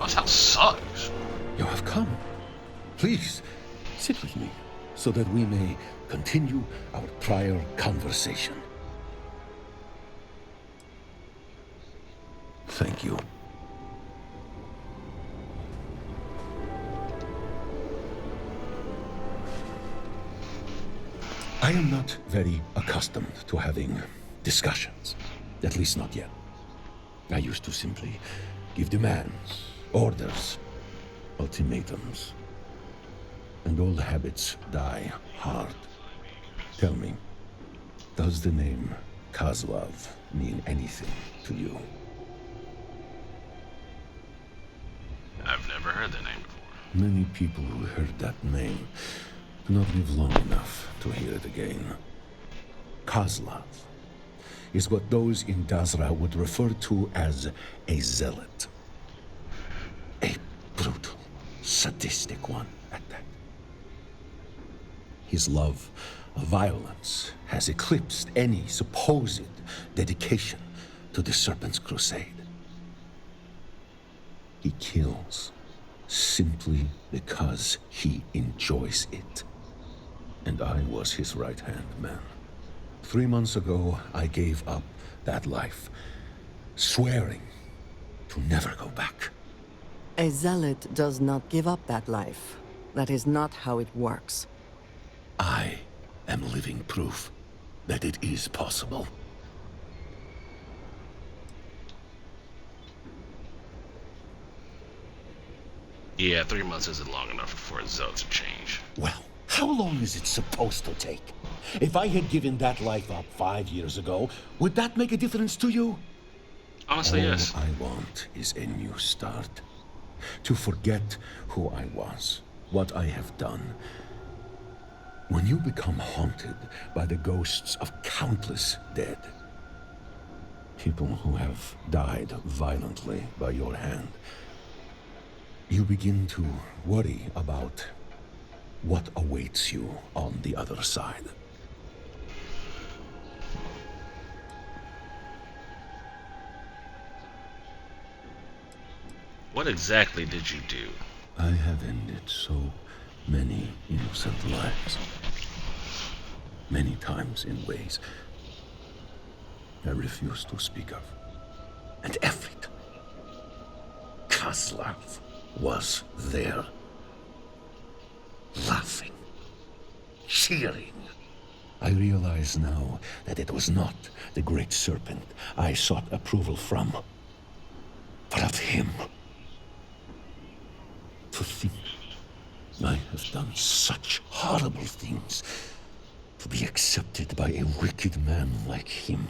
This house sucks. You have come. Please, sit with me, so that we may continue our prior conversation. Thank you. I am not very accustomed to having discussions, at least not yet. I used to simply give demands, orders, ultimatums. And old habits die hard. Tell me, does the name Kozlov mean anything to you? I've never heard that name before. Many people who heard that name do not live long enough to hear it again. Kozlov is what those in Dazra would refer to as a zealot. A brutal, sadistic one at that. His love of violence has eclipsed any supposed dedication to the Serpent's crusade. He kills simply because he enjoys it. And I was his right-hand man. 3 months ago, I gave up that life, swearing to never go back. A zealot does not give up that life. That is not how it works. I am living proof that it is possible. Yeah, 3 months isn't long enough for a zealot to change. Well, how long is it supposed to take? If I had given that life up 5 years ago, would that make a difference to you? Honestly, yes. All I want is a new start. To forget who I was, what I have done. When you become haunted by the ghosts of countless dead, people who have died violently by your hand, you begin to worry about what awaits you on the other side. What exactly did you do? I have ended so many innocent lives. Many times in ways I refuse to speak of. And every time, Kozlov was there. Laughing, cheering. I realize now that it was not the great serpent I sought approval from, but of him. To think I have done such horrible things to be accepted by a wicked man like him.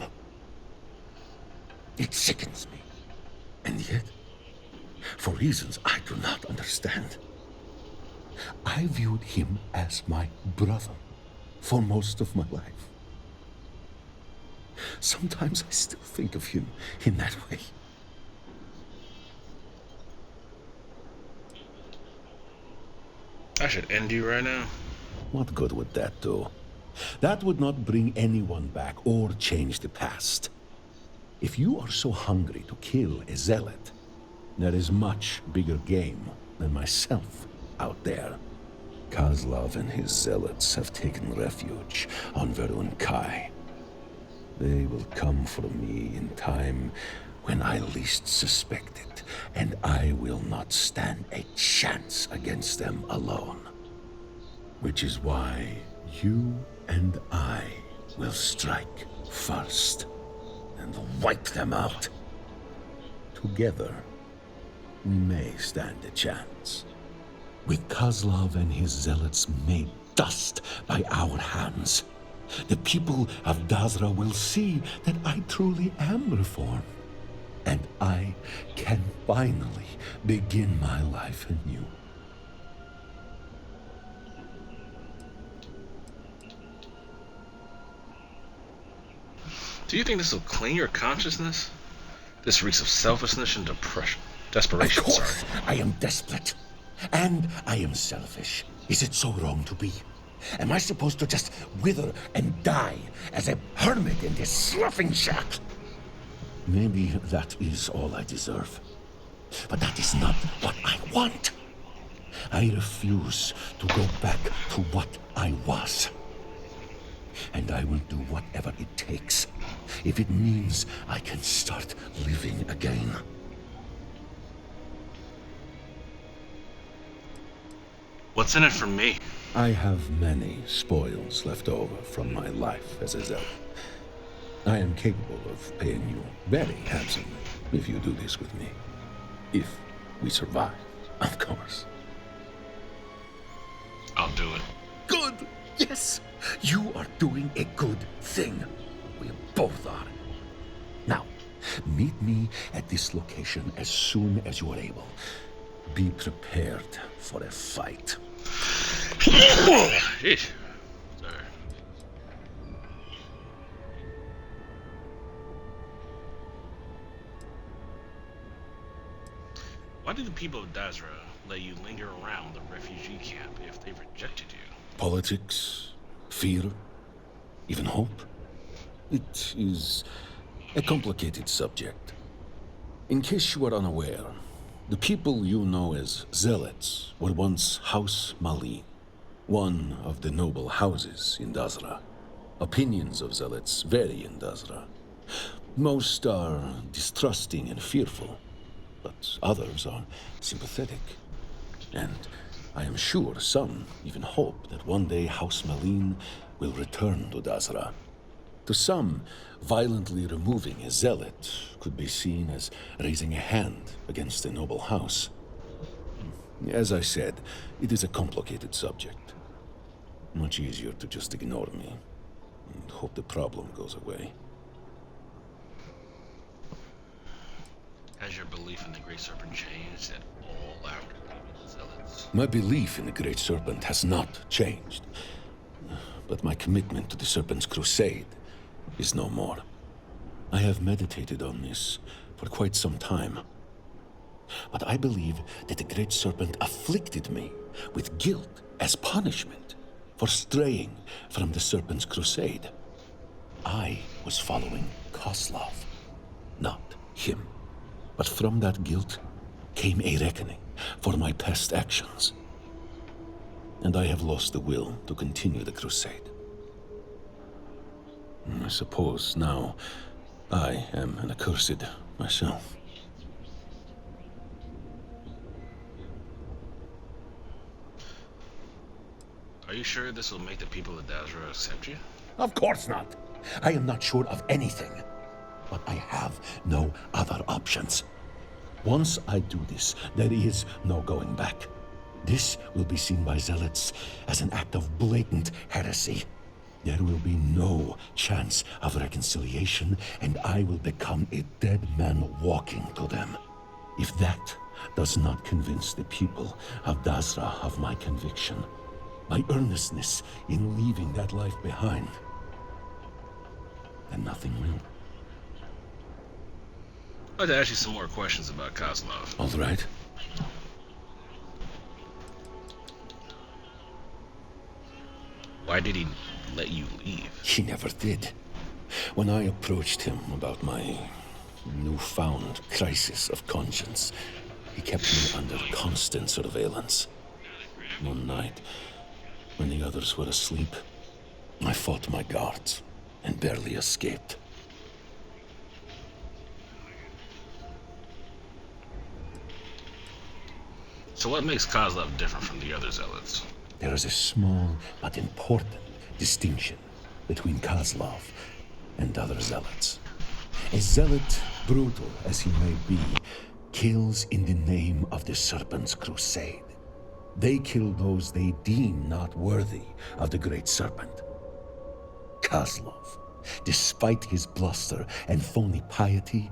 It sickens me. And yet, for reasons I do not understand, I viewed him as my brother for most of my life. Sometimes I still think of him in that way. I should end you right now. What good would that do? That would not bring anyone back or change the past. If you are so hungry to kill a zealot, there is much bigger game than myself out there. Kozlov and his zealots have taken refuge on Verun Kai. They will come for me in time when I least suspect it, and I will not stand a chance against them alone. Which is why you and I will strike first and wipe them out. Together, we may stand a chance. With Kozlov and his zealots made dust by our hands, the people of Dazra will see that I truly am reformed, and I can finally begin my life anew. Do you think this will clean your consciousness? This reeks of selfishness and desperation, Of course, sorry. I am desperate. And I am selfish. Is it so wrong to be? Am I supposed to just wither and die as a hermit in this sloughing shack? Maybe that is all I deserve. But that is not what I want. I refuse to go back to what I was. And I will do whatever it takes, if it means I can start living again. What's in it for me? I have many spoils left over from my life as a zealot. I am capable of paying you very handsomely if you do this with me. If we survive, of course. I'll do it. Good! Yes! You are doing a good thing. We both are. Now, meet me at this location as soon as you are able. Be prepared for a fight. Sheesh. Sorry. Why do the people of Dazra let you linger around the refugee camp if they rejected you? Politics, fear, even hope. It is a complicated subject. In case you are unaware, the people you know as Zealots were once House Mali, one of the noble houses in Dazra. Opinions of Zealots vary in Dazra. Most are distrusting and fearful, but others are sympathetic. And I am sure some even hope that one day House Malin will return to Dazra. To some, violently removing a zealot could be seen as raising a hand against a noble house. As I said, it is a complicated subject. Much easier to just ignore me and hope the problem goes away. Has your belief in the Great Serpent changed at all after leaving the Zealots? My belief in the Great Serpent has not changed, but my commitment to the Serpent's crusade is no more. I have meditated on this for quite some time. But I believe that the Great Serpent afflicted me with guilt as punishment for straying from the Serpent's crusade. I was following Koslov, not him. But from that guilt came a reckoning for my past actions. And I have lost the will to continue the crusade. I suppose now I am an accursed myself. Are you sure this will make the people of Dazra accept you? Of course not. I am not sure of anything. But I have no other options. Once I do this, there is no going back. This will be seen by Zealots as an act of blatant heresy. There will be no chance of reconciliation, and I will become a dead man walking to them. If that does not convince the people of Dazra of my conviction, my earnestness in leaving that life behind, then nothing will. I'd like to ask you some more questions about Koslov. All right. Why did he let you leave? He never did. When I approached him about my newfound crisis of conscience, he kept me under constant surveillance. One night, when the others were asleep, I fought my guards and barely escaped. So what makes Koslov different from the other Zealots? There is a small but important distinction between Koslov and other Zealots. A Zealot, brutal as he may be, kills in the name of the Serpent's crusade. They kill those they deem not worthy of the Great Serpent. Koslov, despite his bluster and phony piety,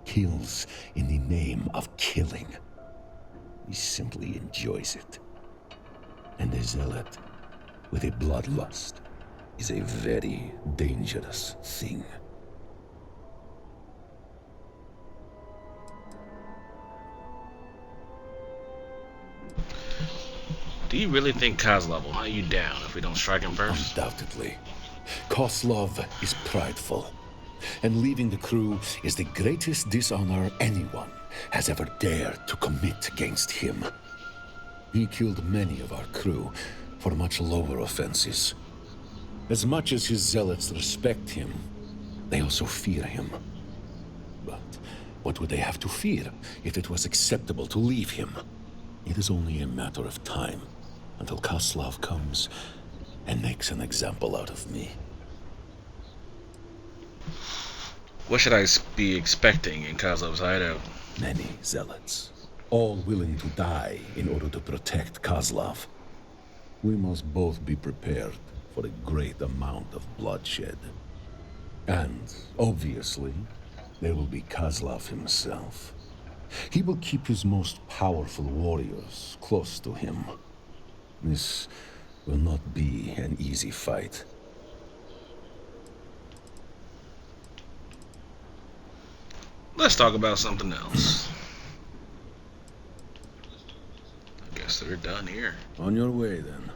kills in the name of killing. He simply enjoys it. And a zealot with a bloodlust is a very dangerous thing. Do you really think Koslov will hunt you down if we don't strike him first? Undoubtedly. Koslov is prideful, and leaving the crew is the greatest dishonor anyone has ever dared to commit against him. He killed many of our crew for much lower offenses. As much as his zealots respect him, they also fear him. But what would they have to fear if it was acceptable to leave him? It is only a matter of time until Koslov comes and makes an example out of me. What should I be expecting in Kozlov's hideout? Many zealots, all willing to die in order to protect Koslov. We must both be prepared for a great amount of bloodshed. And, obviously, there will be Koslov himself. He will keep his most powerful warriors close to him. This will not be an easy fight. Let's talk about something else. I guess they're done here. On your way, then.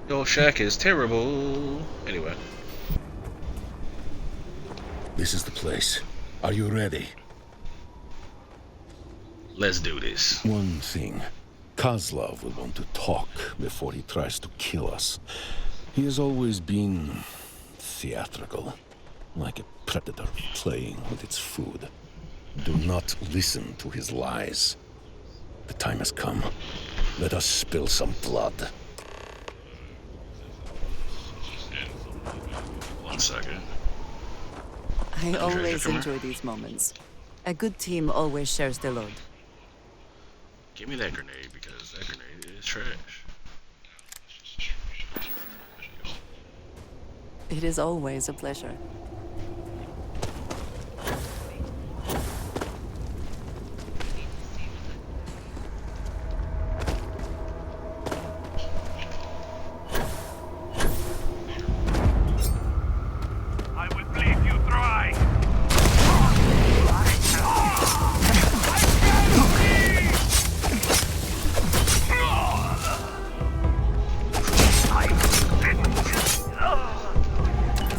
Your shack is terrible. Anyway. This is the place. Are you ready? Let's do this. One thing. Koslov will want to talk before he tries to kill us. He has always been theatrical, like a predator playing with its food. Do not listen to his lies. The time has come. Let us spill some blood. 1 second. I always come enjoy these moments. A good team always shares the load. Give me that grenade because that grenade is trash. It is always a pleasure.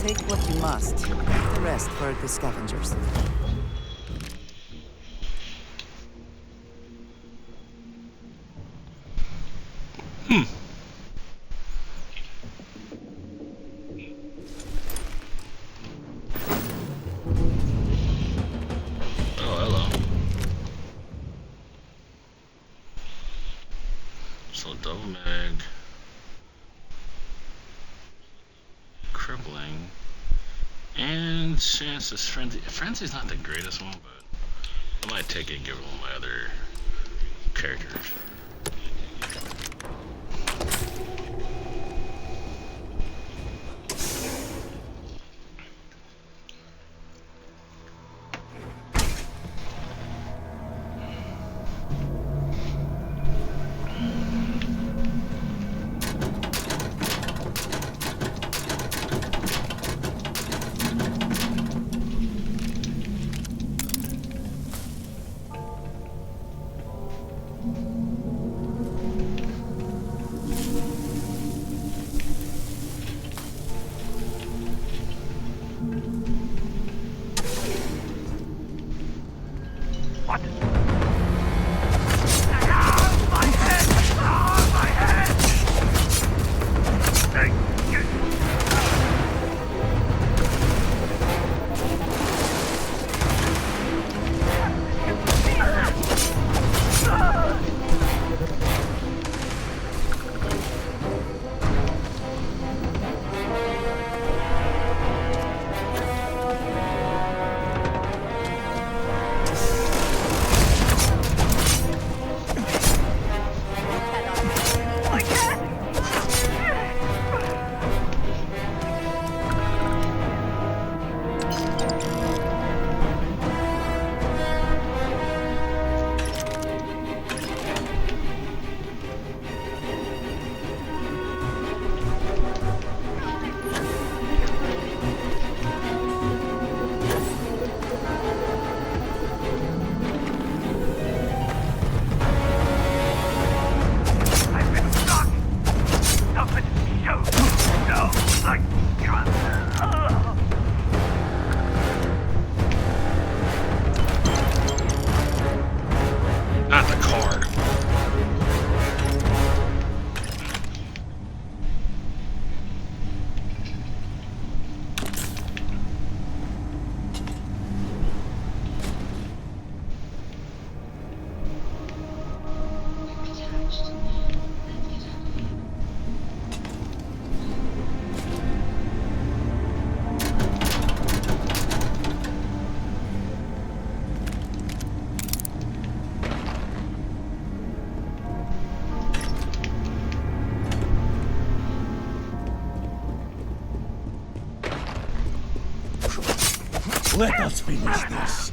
Take what you must. The rest for the scavengers. Oh, hello. So double mag. Crippling. And chances frenzy. Frenzy's not the greatest one, but I might take it and give it one of my other characters. Let us finish this.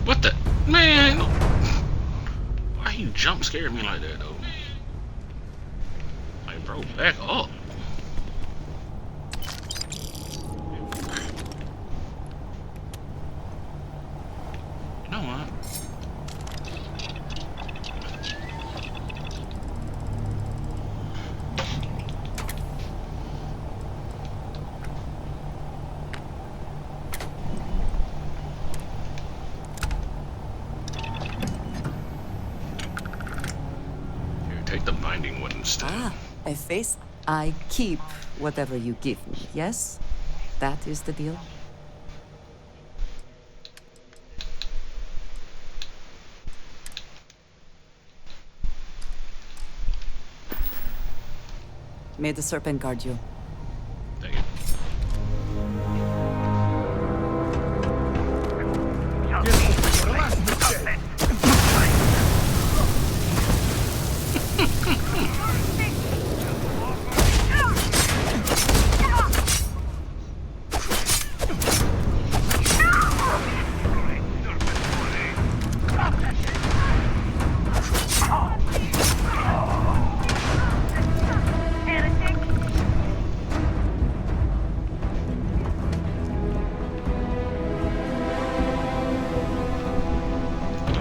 What the? Man! Why you jump scared me like that, though? Like, bro, back up. You know what? Take the binding one instead. Ah, a face. I keep whatever you give me, yes? That is the deal? May the serpent guard you. Dang it.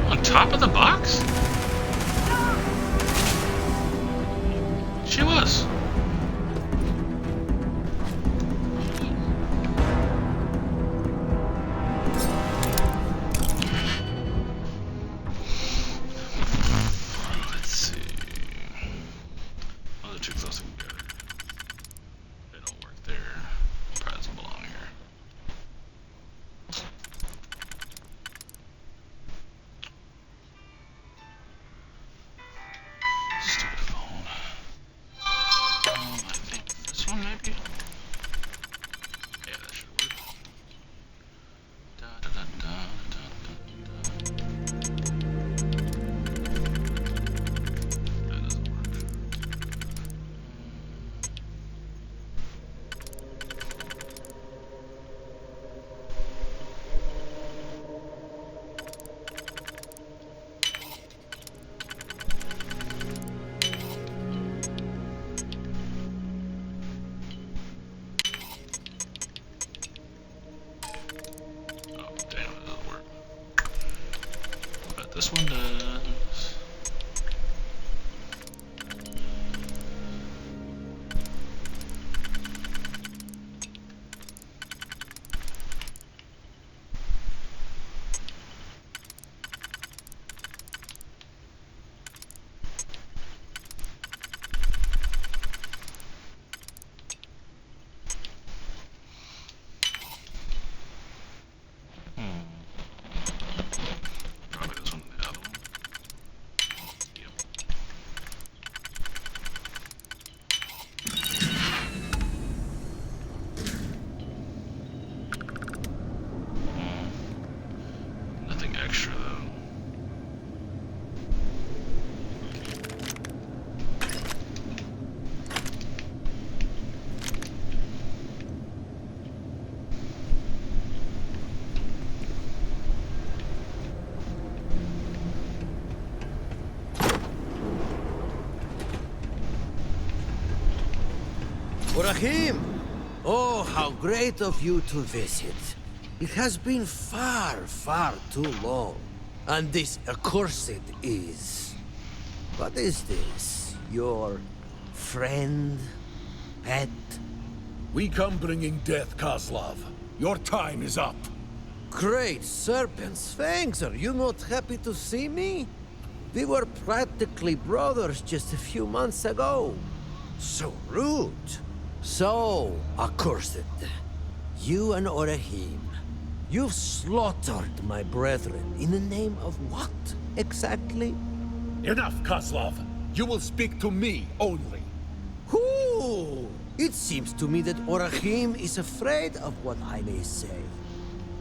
On top of the box? She was. Let's see. Oh, they're too close together. They don't work there. Probably doesn't belong here. Stupid phone. I think this one maybe? Yeah, that should work. Da, da, da, da, da, da, da. That doesn't work. Oh, damn, it doesn't work. But this one does. Probably this one, the other one. Yep. Nothing extra though. Orahim! Oh, how great of you to visit. It has been far, far too long. And this accursed is... What is this? Your friend, pet. We come bringing death, Kozlov. Your time is up. Great serpents, thanks. Are you not happy to see me? We were practically brothers just a few months ago. So rude. So accursed. You and Orahim, you've slaughtered my brethren in the name of what, exactly? Enough, Kozlov. You will speak to me only. Whoo! It seems to me that Orahim is afraid of what I may say.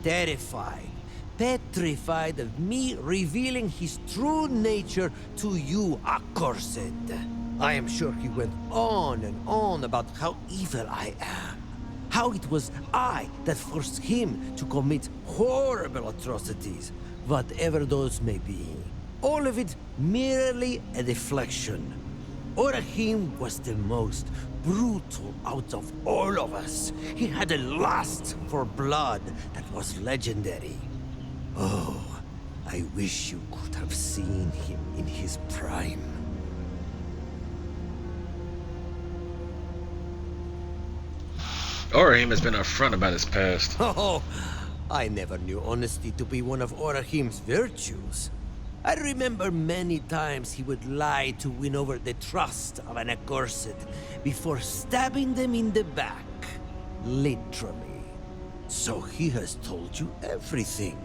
Terrified, petrified of me revealing his true nature to you, accursed. I am sure he went on and on about how evil I am. How it was I that forced him to commit horrible atrocities, whatever those may be. All of it merely a deflection. Orahim was the most brutal out of all of us. He had a lust for blood that was legendary. Oh, I wish you could have seen him in his prime. Orahim has been upfront about his past. Oh, I never knew honesty to be one of Orahim's virtues. I remember many times he would lie to win over the trust of an accursed before stabbing them in the back. Literally. So he has told you everything,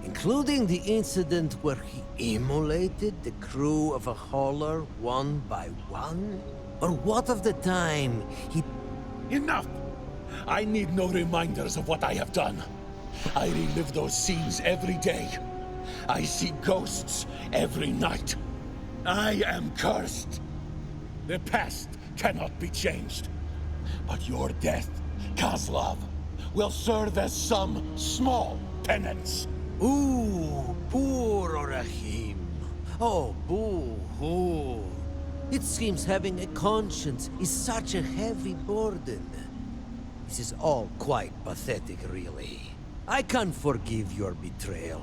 including the incident where he immolated the crew of a hauler one by one? Or what of the time he... Enough! I need no reminders of what I have done. I relive those scenes every day. I see ghosts every night. I am cursed. The past cannot be changed. But your death, Kozlov, will serve as some small penance. Ooh, poor Orahim. Oh, boo-hoo. It seems having a conscience is such a heavy burden. This is all quite pathetic, really. I can forgive your betrayal,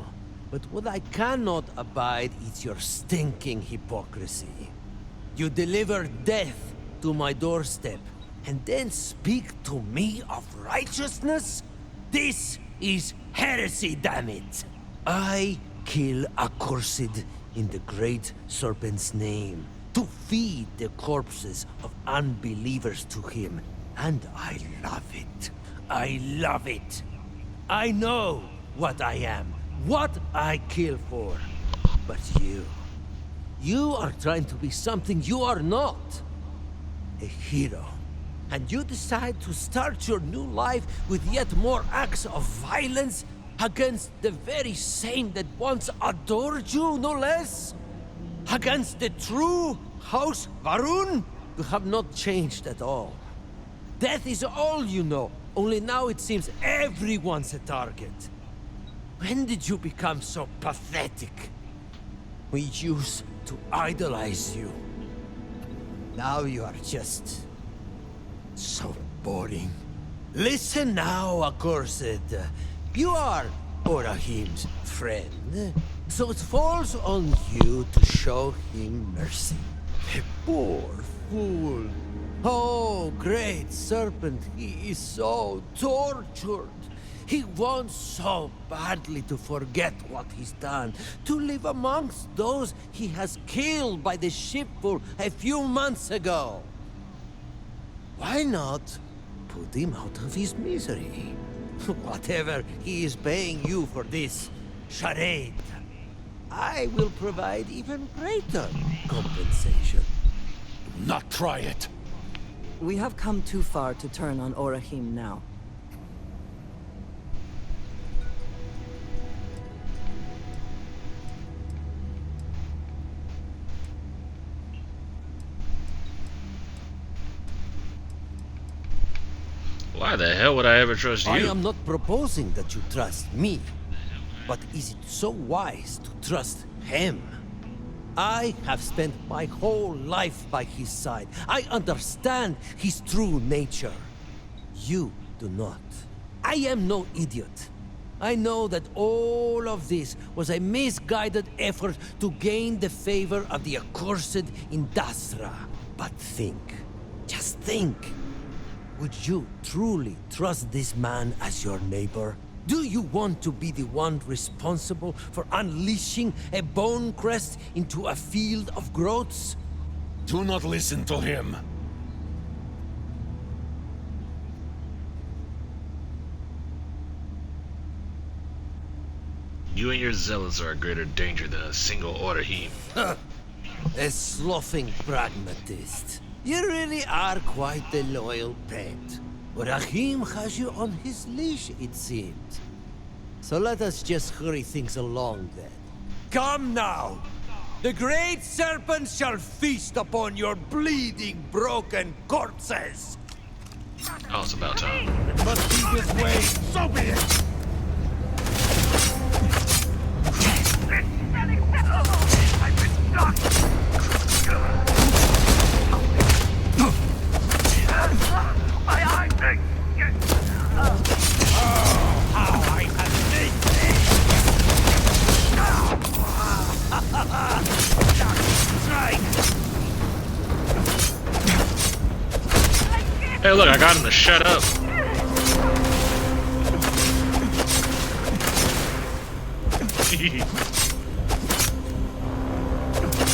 but what I cannot abide is your stinking hypocrisy. You deliver death to my doorstep, and then speak to me of righteousness? This is heresy, damn it! I kill accursed in the Great Serpent's name, to feed the corpses of unbelievers to him. And I love it. I love it. I know what I am, what I kill for. But you are trying to be something you are not. A hero. And you decide to start your new life with yet more acts of violence against the very same that once adored you, no less? Against the true House Varun? You have not changed at all. Death is all you know, only now it seems everyone's a target. When did you become so pathetic? We used to idolize you. Now you are just... so boring. Listen now, accursed. You are Orahim's friend, so it falls on you to show him mercy. The poor fool. Oh, great serpent, he is so tortured. He wants so badly to forget what he's done, to live amongst those he has killed by the shipful a few months ago. Why not put him out of his misery? Whatever he is paying you for this charade, I will provide even greater compensation. Do not try it. We have come too far to turn on Orahim now. Why the hell would I ever trust you? I am not proposing that you trust me, but is it so wise to trust him? I have spent my whole life by his side. I understand his true nature. You do not. I am no idiot. I know that all of this was a misguided effort to gain the favor of the accursed in Dasra. But think, just think. Would you truly trust this man as your neighbor? Do you want to be the one responsible for unleashing a bone crest into a field of growths? Do not listen to him. You and your zealots are a greater danger than a single Orahim. A sloughing pragmatist. You really are quite the loyal pet. Orahim has you on his leash, it seems. So let us just hurry things along then. Come now! The great serpent shall feast upon your bleeding, broken corpses! Oh, it's about time. It must be this way, so be it! I've been stuck! My eyes are... Oh, how I have made this! Hey, look, I got him to shut up.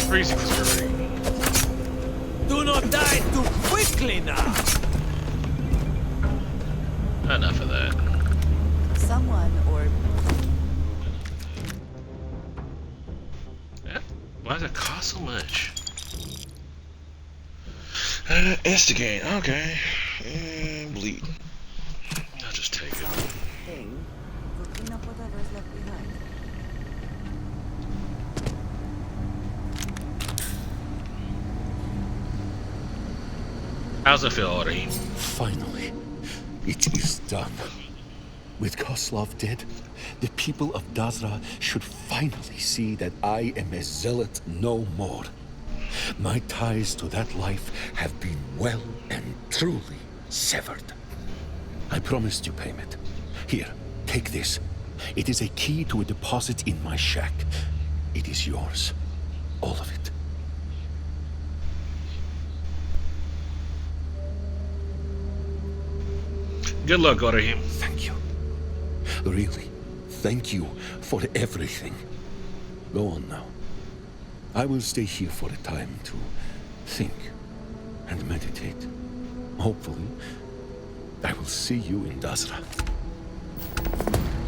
Freezing fury. Do not die too quickly now! Enough of that. Someone or Yeah. Why does it cost so much? Instigate, okay. And bleed. I'll just take it. thing to clean up whatever's left behind. How's it feel, Orahim? Finally, it is done. With Koslov dead, the people of Dazra should finally see that I am a zealot no more. My ties to that life have been well and truly severed. I promised you payment. Here, take this. It is a key to a deposit in my shack. It is yours. All of it. Good luck, Orahim. Thank you. Really, thank you for everything. Go on now. I will stay here for a time to think and meditate. Hopefully, I will see you in Dazra.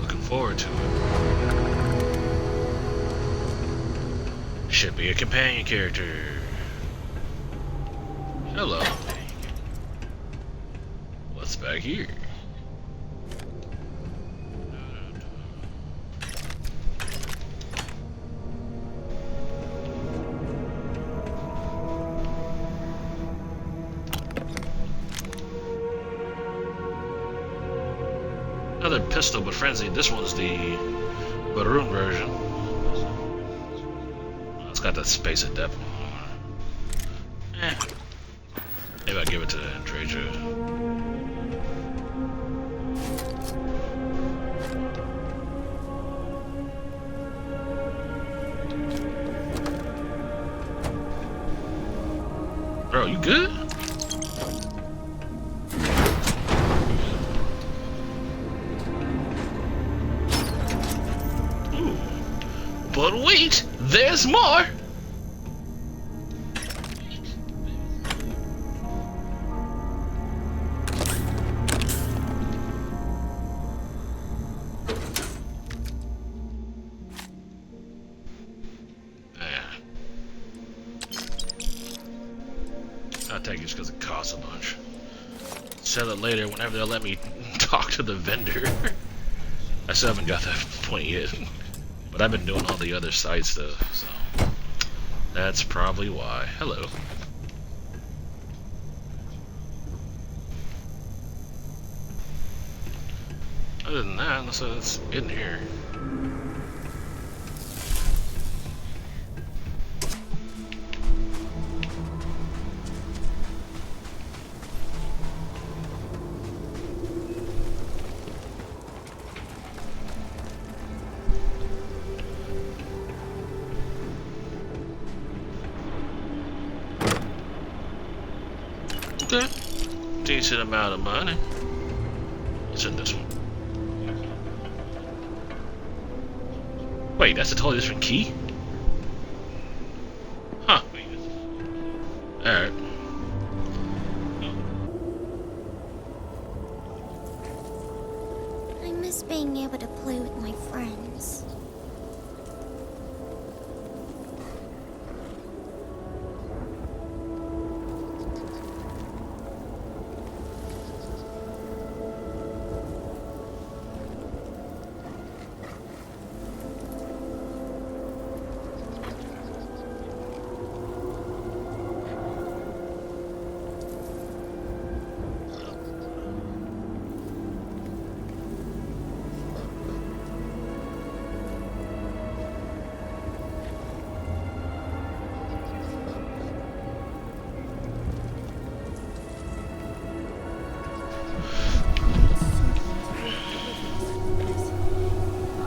Looking forward to it. Should be a companion character. Hello. What's back here? Another pistol, but frenzy. This one's the Baroon version. Oh, it's got that space at depth. Maybe I'll give it to Andreja. Bro, you good? But wait, there's more! I'll take it just because it costs a bunch. Sell it later whenever they'll let me talk to the vendor. I still haven't got that point yet. But I've been doing all the other side stuff, so that's probably why. Hello. Other than that, unless it's in here. Okay. Decent amount of money. What's in this one? Wait, that's a totally different key? Huh. Alright. I miss being able to play with my friends.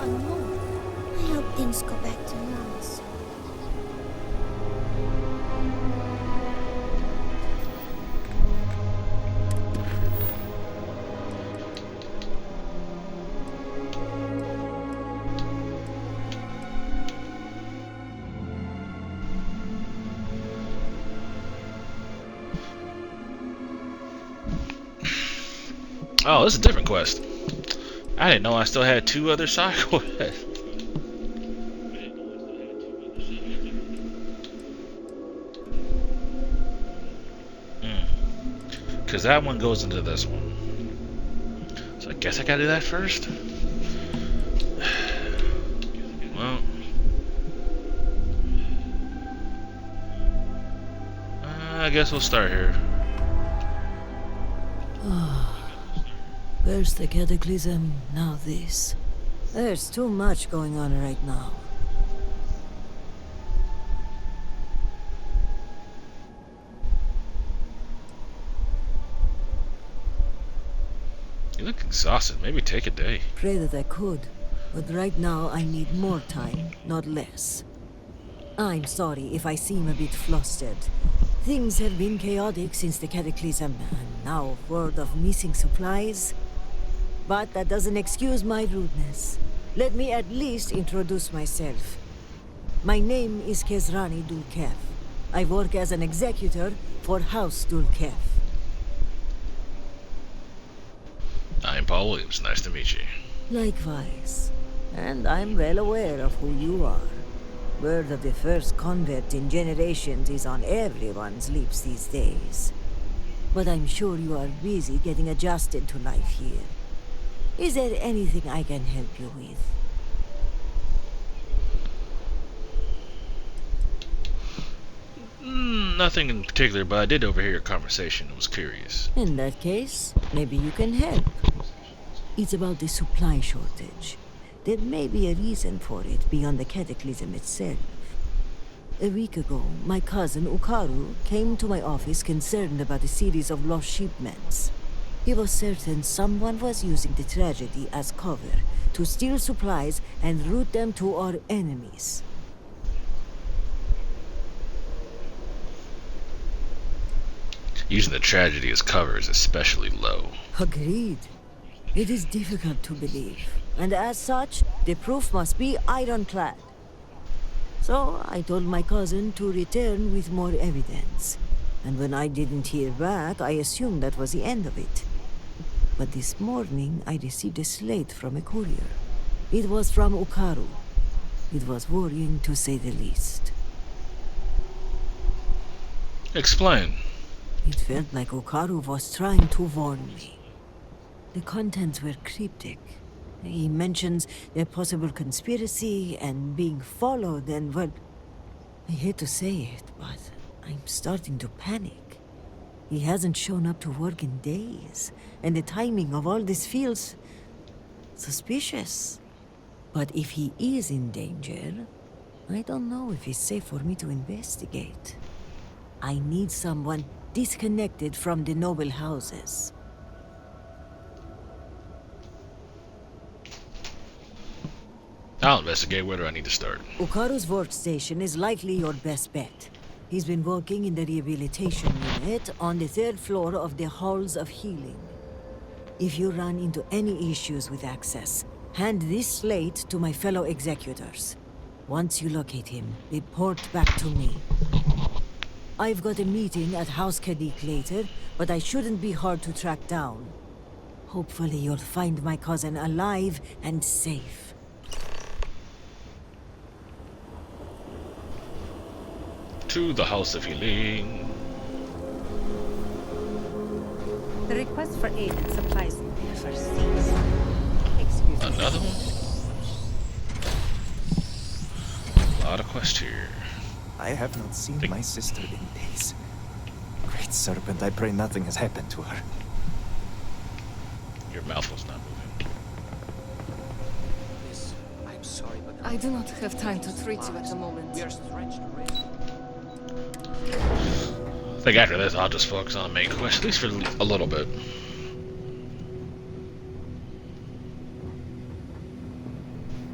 Oh no. I hope things go back to normal soon. Oh, this is a different quest. I didn't know I still had 2 other side quests. Because that one goes into this one. So I guess I gotta do that first? Well. I guess we'll start here. First the cataclysm, now this. There's too much going on right now. You look exhausted. Maybe take a day. Pray that I could, but right now I need more time, not less. I'm sorry if I seem a bit flustered. Things have been chaotic since the cataclysm, and now word of missing supplies. But that doesn't excuse my rudeness. Let me at least introduce myself. My name is Kezrani Dulkev. I work as an executor for House Dulkev. I'm Paul Williams. Nice to meet you. Likewise. And I'm well aware of who you are. Word of the first convert in generations is on everyone's lips these days. But I'm sure you are busy getting adjusted to life here. Is there anything I can help you with? Nothing in particular, but I did overhear your conversation. I was curious. In that case, maybe you can help. It's about the supply shortage. There may be a reason for it beyond the cataclysm itself. A week ago, my cousin Ukaru came to my office concerned about a series of lost shipments. He was certain someone was using the tragedy as cover to steal supplies and route them to our enemies. Using the tragedy as cover is especially low. Agreed. It is difficult to believe, and as such, the proof must be ironclad. So I told my cousin to return with more evidence. And when I didn't hear back, I assumed that was the end of it. But this morning, I received a slate from a courier. It was from Ukaru. It was worrying, to say the least. Explain. It felt like Ukaru was trying to warn me. The contents were cryptic. He mentions a possible conspiracy and being followed and, well, I hate to say it, but I'm starting to panic. He hasn't shown up to work in days, and the timing of all this feels suspicious. But if he is in danger, I don't know if it's safe for me to investigate. I need someone disconnected from the noble houses. I'll investigate. Where do I need to start? Ukaru's workstation is likely your best bet. He's been working in the rehabilitation unit on the 3rd floor of the Halls of Healing. If you run into any issues with access, hand this slate to my fellow executors. Once you locate him, report back to me. I've got a meeting at House Kadik later, but I shouldn't be hard to track down. Hopefully you'll find my cousin alive and safe. To the House of Healing. The request for aid and supplies never cease. Excuse me. Another one? A lot of quests here. I have not seen my sister in days. Great Serpent, I pray nothing has happened to her. Your mouth was not moving. Miss, I'm sorry, but I do not have time to treat you at the moment. we are stretched already. I think after this, I'll just focus on the main quest, at least for a little bit.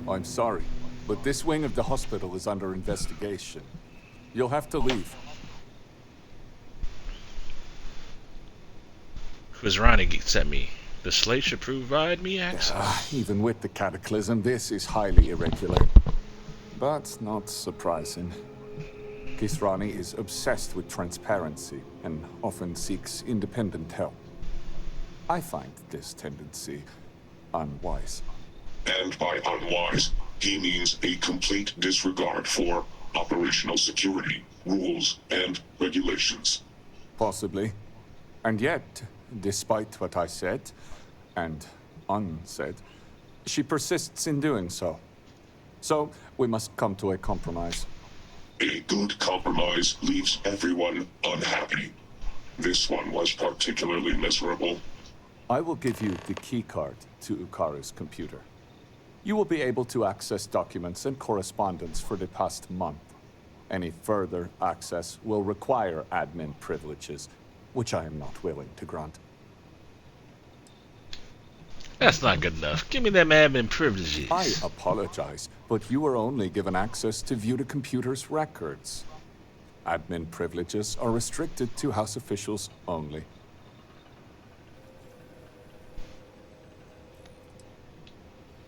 I'm sorry, but this wing of the hospital is under investigation. You'll have to leave. Quizrani sent me. The slate should provide me access. Even with the cataclysm, this is highly irregular. But not surprising. Kisrani is obsessed with transparency and often seeks independent help. I find this tendency unwise. And by unwise, he means a complete disregard for operational security, rules, and regulations. Possibly. And yet, despite what I said, and unsaid, she persists in doing so. So, we must come to a compromise. A good compromise leaves everyone unhappy. This one was particularly miserable. I will give you the keycard to Ukaru's computer. You will be able to access documents and correspondence for the past month. Any further access will require admin privileges, which I am not willing to grant. That's not good enough. Give me them admin privileges. I apologize, but you were only given access to view the computer's records. Admin privileges are restricted to House officials only.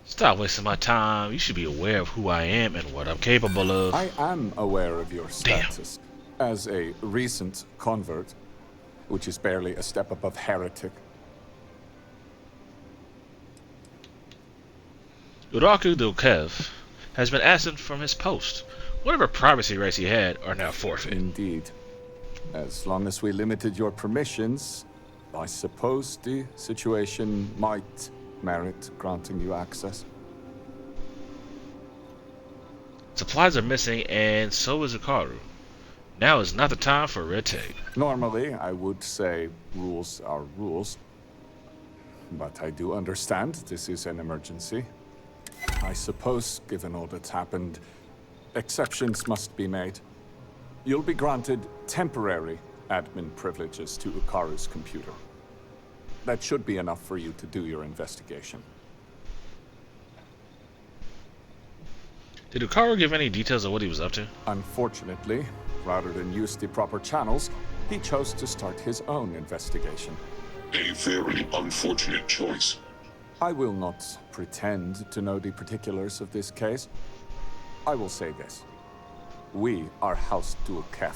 Stop wasting my time. You should be aware of who I am and what I'm capable of. I am aware of your status as a recent convert, which is barely a step above heretic. Uraku Dulkev has been absent from his post. Whatever privacy rights he had are now forfeit. Indeed. As long as we limited your permissions, I suppose the situation might merit granting you access. Supplies are missing, and so is Ukaru. Now is not the time for red tape. Normally, I would say rules are rules. But I do understand this is an emergency. I suppose, given all that's happened, exceptions must be made. You'll be granted temporary admin privileges to Ukaru's computer. That should be enough for you to do your investigation. Did Ukaru give any details of what he was up to? Unfortunately, rather than use the proper channels, he chose to start his own investigation. A very unfortunate choice. I will not pretend to know the particulars of this case. I will say this. We are House Dulkef.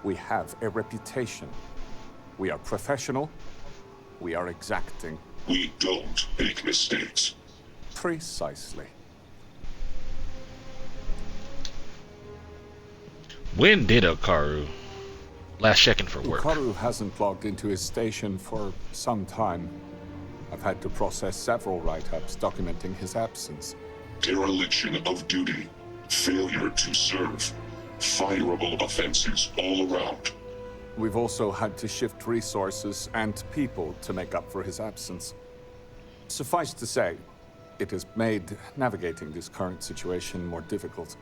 We have a reputation. We are professional. We are exacting. We don't make mistakes. Precisely. When did Ukaru last check in for work? Ukaru hasn't logged into his station for some time. I've had to process several write-ups documenting his absence. Dereliction of duty, failure to serve, fireable offenses all around. We've also had to shift resources and people to make up for his absence. Suffice to say, it has made navigating this current situation more difficult.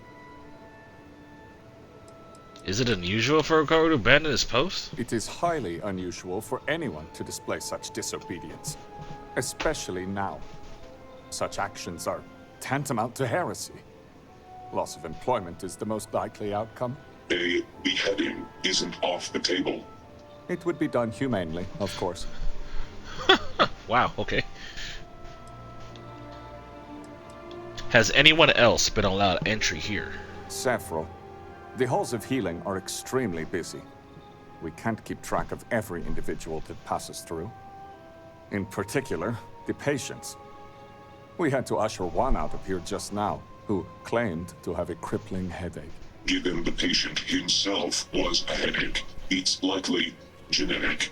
Is it unusual for Ukaru to abandon his post? It is highly unusual for anyone to display such disobedience, especially now. Such actions are tantamount to heresy. Loss of employment is the most likely outcome. A beheading isn't off the table. It would be done humanely, of course. Wow, okay. Has anyone else been allowed entry here? Several. The halls of healing are extremely busy. We can't keep track of every individual that passes through. In particular, the patients. We had to usher one out of here just now, who claimed to have a crippling headache. Given the patient himself was a headache, it's likely genetic.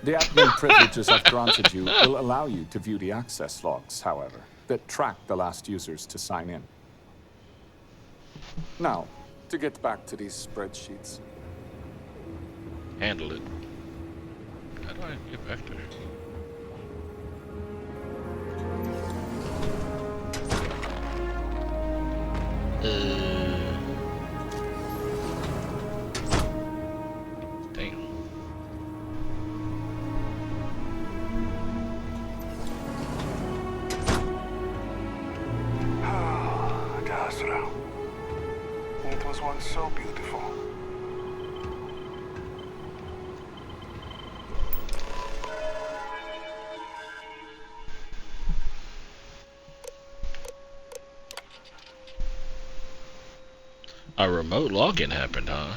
The admin privileges I've granted you will allow you to view the access logs, however, that track the last users to sign in. Now, to get back to these spreadsheets. Handle it. How do I get back there? Damn. Dasra. It was once so beautiful. A remote login happened, huh?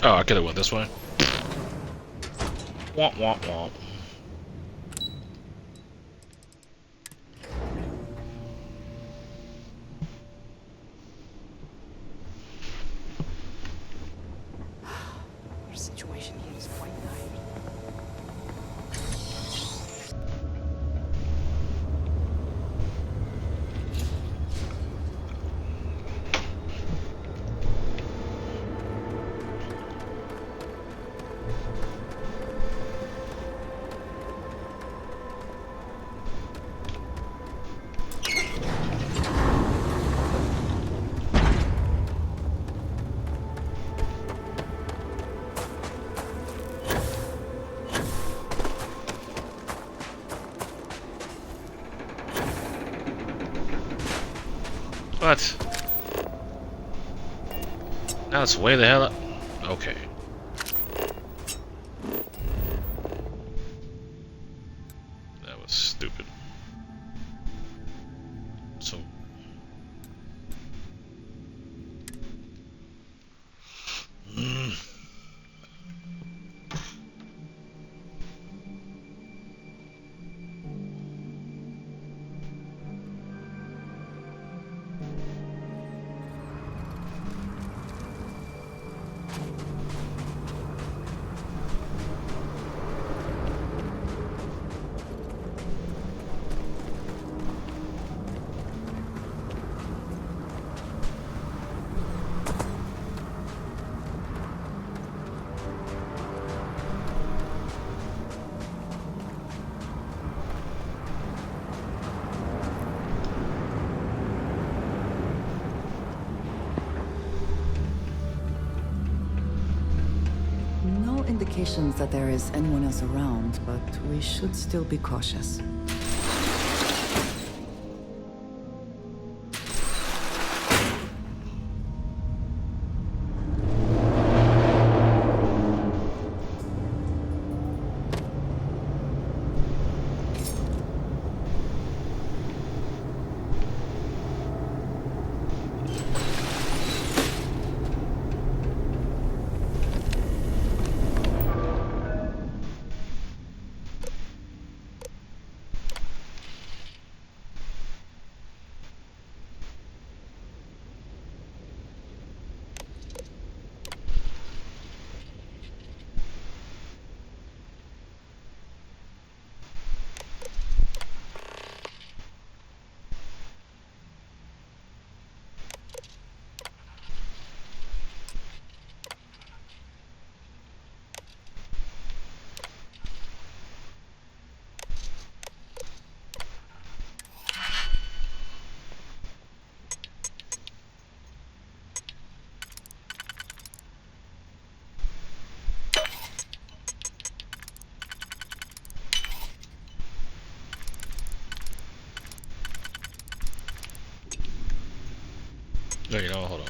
Oh, I could have went this way. Womp womp womp. Our situation here is quite dire. What? Now it's way the hell up. Okay. That was stupid. So. No indications that there is anyone else around, but we should still be cautious. No, you know, hold on.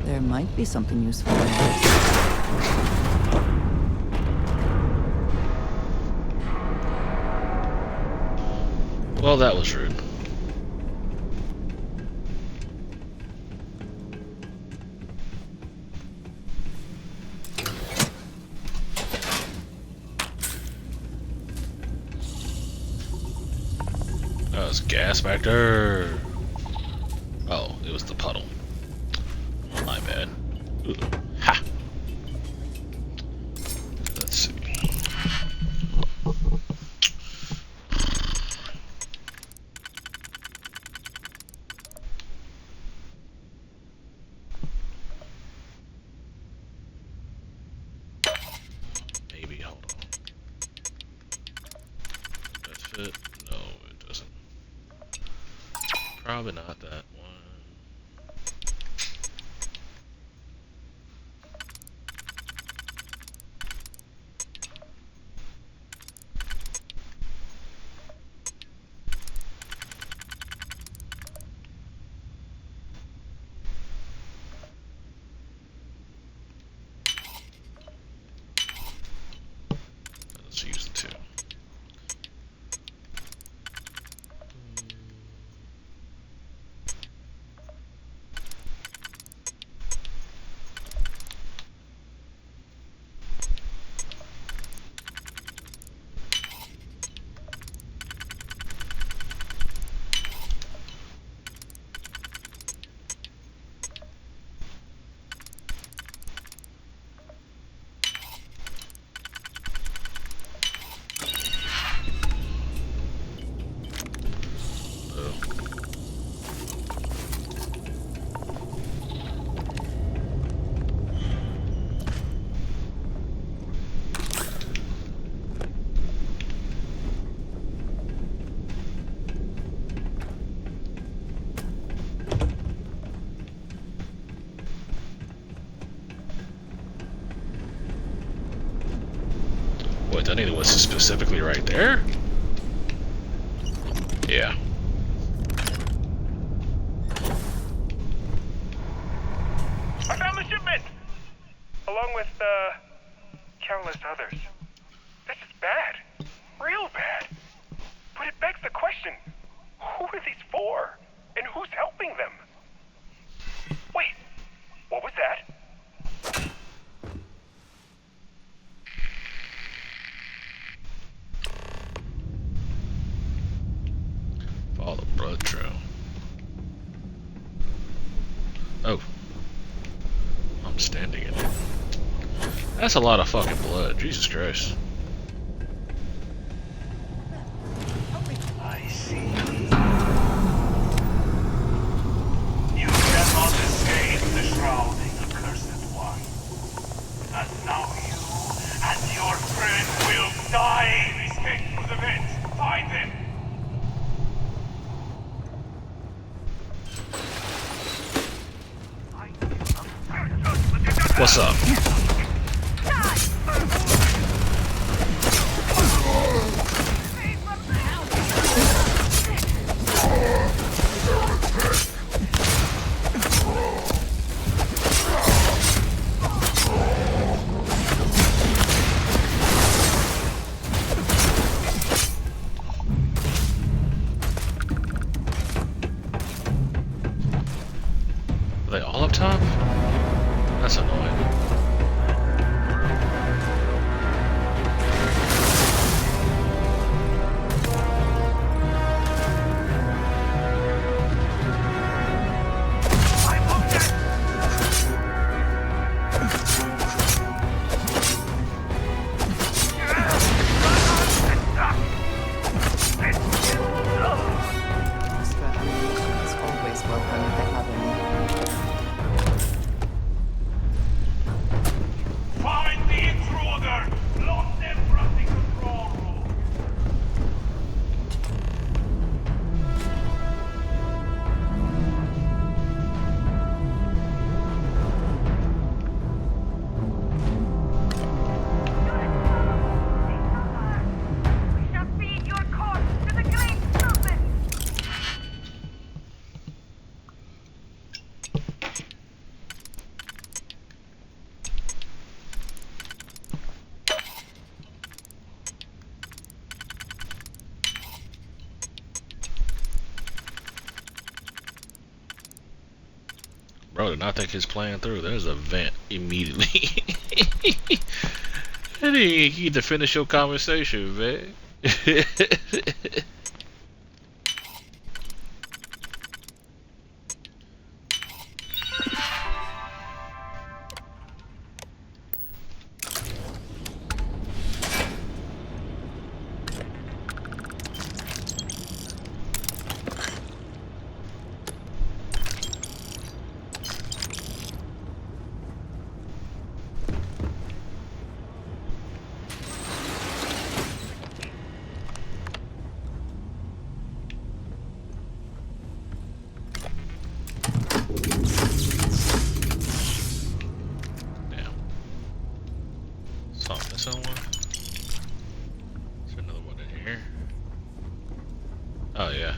There might be something useful. Well, that was rude. That was gas back there. Oh, it was the puddle. My bad. Ugh. Ha! Let's see. Maybe, hold on. Does that fit? No, it doesn't. Probably not that one. Let's use the two. Wait, I need was specifically right there? Yeah. I found the shipment! Along with, countless others. This is bad. Real bad. But it begs the question, who are these for? And who's helping them? Wait, what was that? Follow the blood trail. Oh. I'm standing in it. That's a lot of fucking blood. Jesus Christ. I see. You cannot escape the shrouding, accursed one. And now you and your friend will die. Escape from the vent. Find them. What's up? Are they all up top? That's annoying. Extra ammunition is always welcome at the Academy. Bro did not think his plan through. There's a vent immediately. I didn't even get to finish your conversation, man. Someone? There's another one in here. Oh yeah.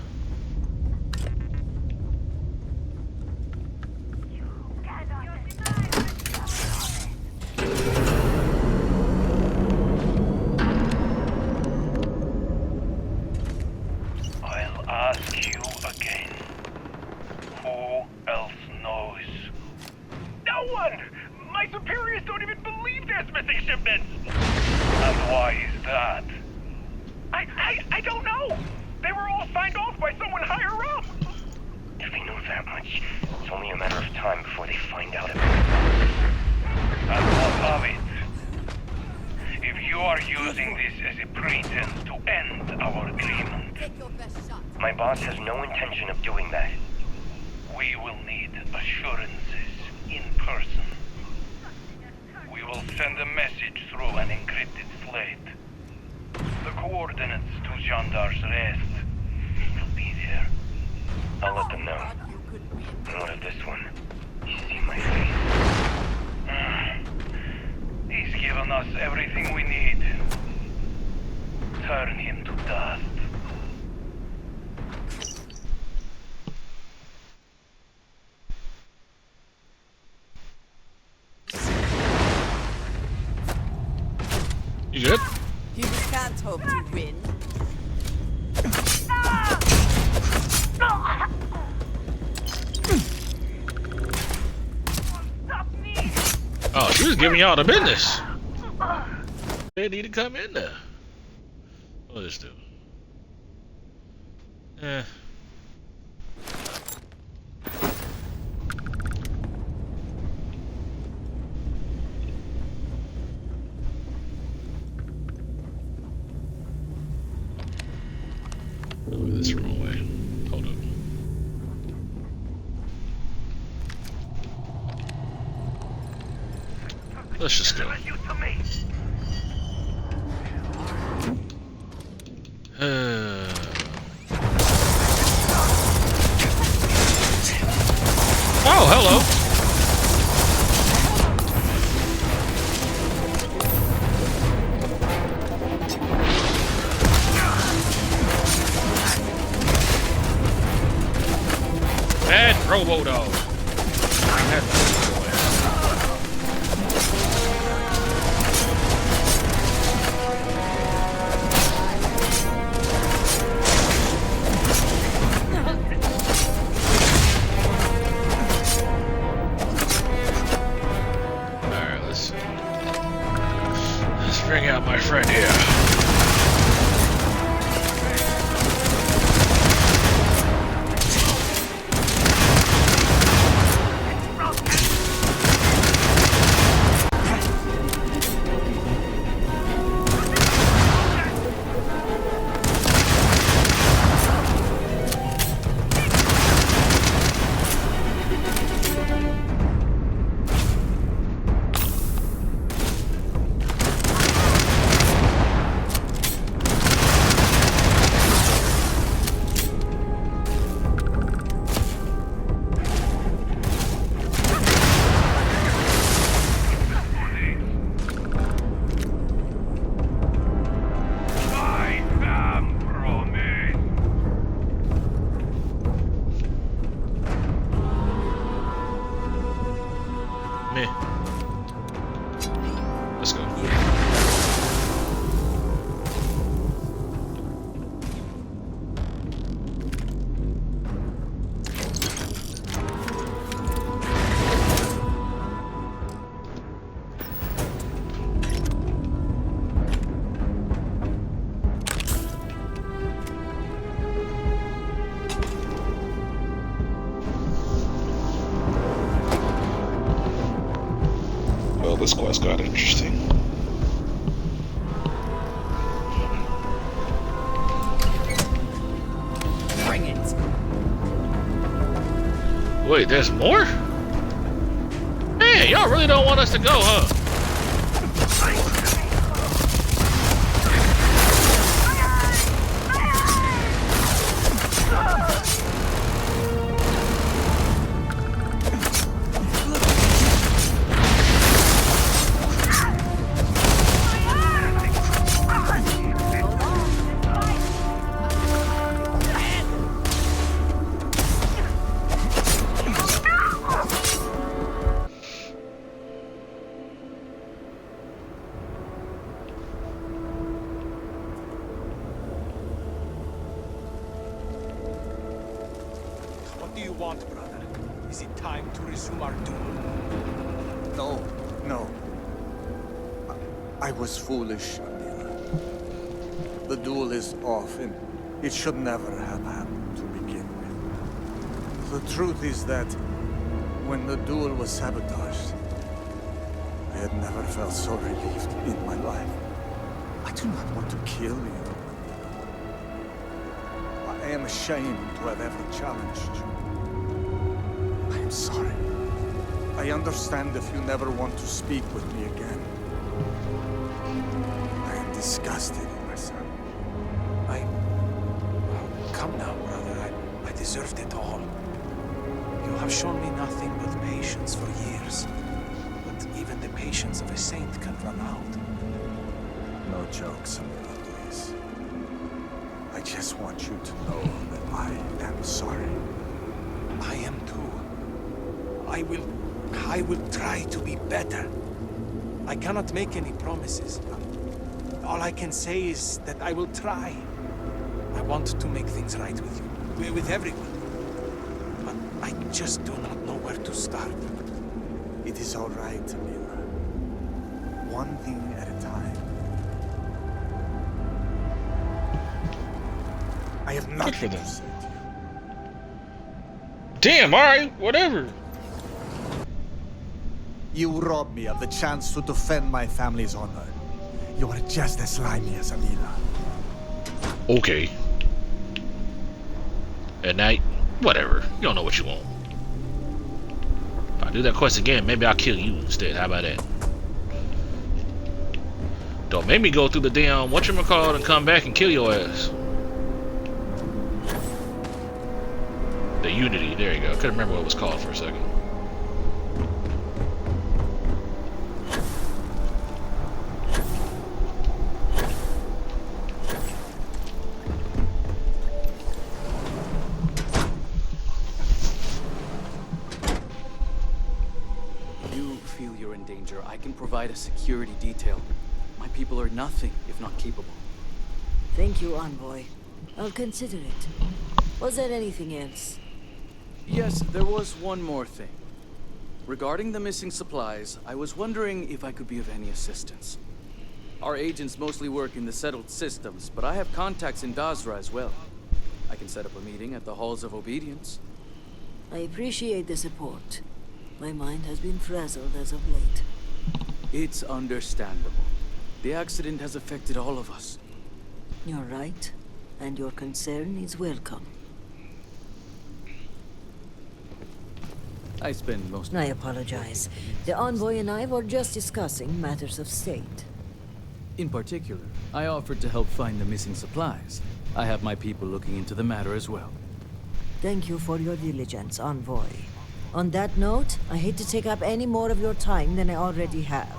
I'll ask you again. Who else knows? No one! My superiors don't even believe there's missing shipments! And why is that? I don't know! They were all signed off by someone higher up! If they know that much, it's only a matter of time before they find out about it. And what of it? If you are using this as a pretense to end our agreement, my boss has no intention of doing that. We will need assurances in person. We will send a message through an encrypted slate. The coordinates to Gendar's rest will be there. I'll let them know. And what of this one? You see my face? He's given us everything we need. Turn him to dust. You good? You can't hope to win. Oh, she was giving y'all the business. They need to come in there. What is this do? This wrong way. Hold up. Let's just go. Oh, hello. Bad Robo Dog. Alright, let's bring out my friend here. Let's go. this quest got interesting. Bring it. Wait, there's more? Man, y'all really don't want us to go, huh? What do you want, brother? Is it time to resume our duel? No. I was foolish, Amira. The duel is off, and it should never have happened to begin with. The truth is that when the duel was sabotaged, I had never felt so relieved in my life. I do not want to kill you. I am ashamed to have ever challenged you. I am sorry. I understand if you never want to speak with me again. I am disgusted in myself. Come now, brother. I deserved it all. You have shown me nothing but patience for years. But even the patience of a saint can run out. No jokes, Amira, please. I just want you to know that I am sorry. I am too. I will try to be better. I cannot make any promises. All I can say is that I will try. I want to make things right with you, with everyone. But I just do not know where to start. It is all right, Amira. One thing at a time. I have nothing to say to you. Damn, alright, whatever. You robbed me of the chance to defend my family's honor. You are just as slimy as Amira. Okay. At night, whatever. You don't know what you want. If I do that quest again, maybe I'll kill you instead. How about that? Don't make me go through the damn whatchamacallit and come back and kill your ass. The Unity, there you go. I couldn't remember what it was called for a second. I can provide a security detail. My people are nothing if not capable. Thank you, Envoy. I'll consider it. Was there anything else? Yes, there was one more thing. Regarding the missing supplies, I was wondering if I could be of any assistance. Our agents mostly work in the settled systems, but I have contacts in Dazra as well. I can set up a meeting at the Halls of Obedience. I appreciate the support. My mind has been frazzled as of late. It's understandable. The accident has affected all of us. You're right, and your concern is welcome. I spend most... I apologize. The Envoy and I were just discussing matters of state. In particular, I offered to help find the missing supplies. I have my people looking into the matter as well. Thank you for your diligence, Envoy. On that note, I hate to take up any more of your time than I already have.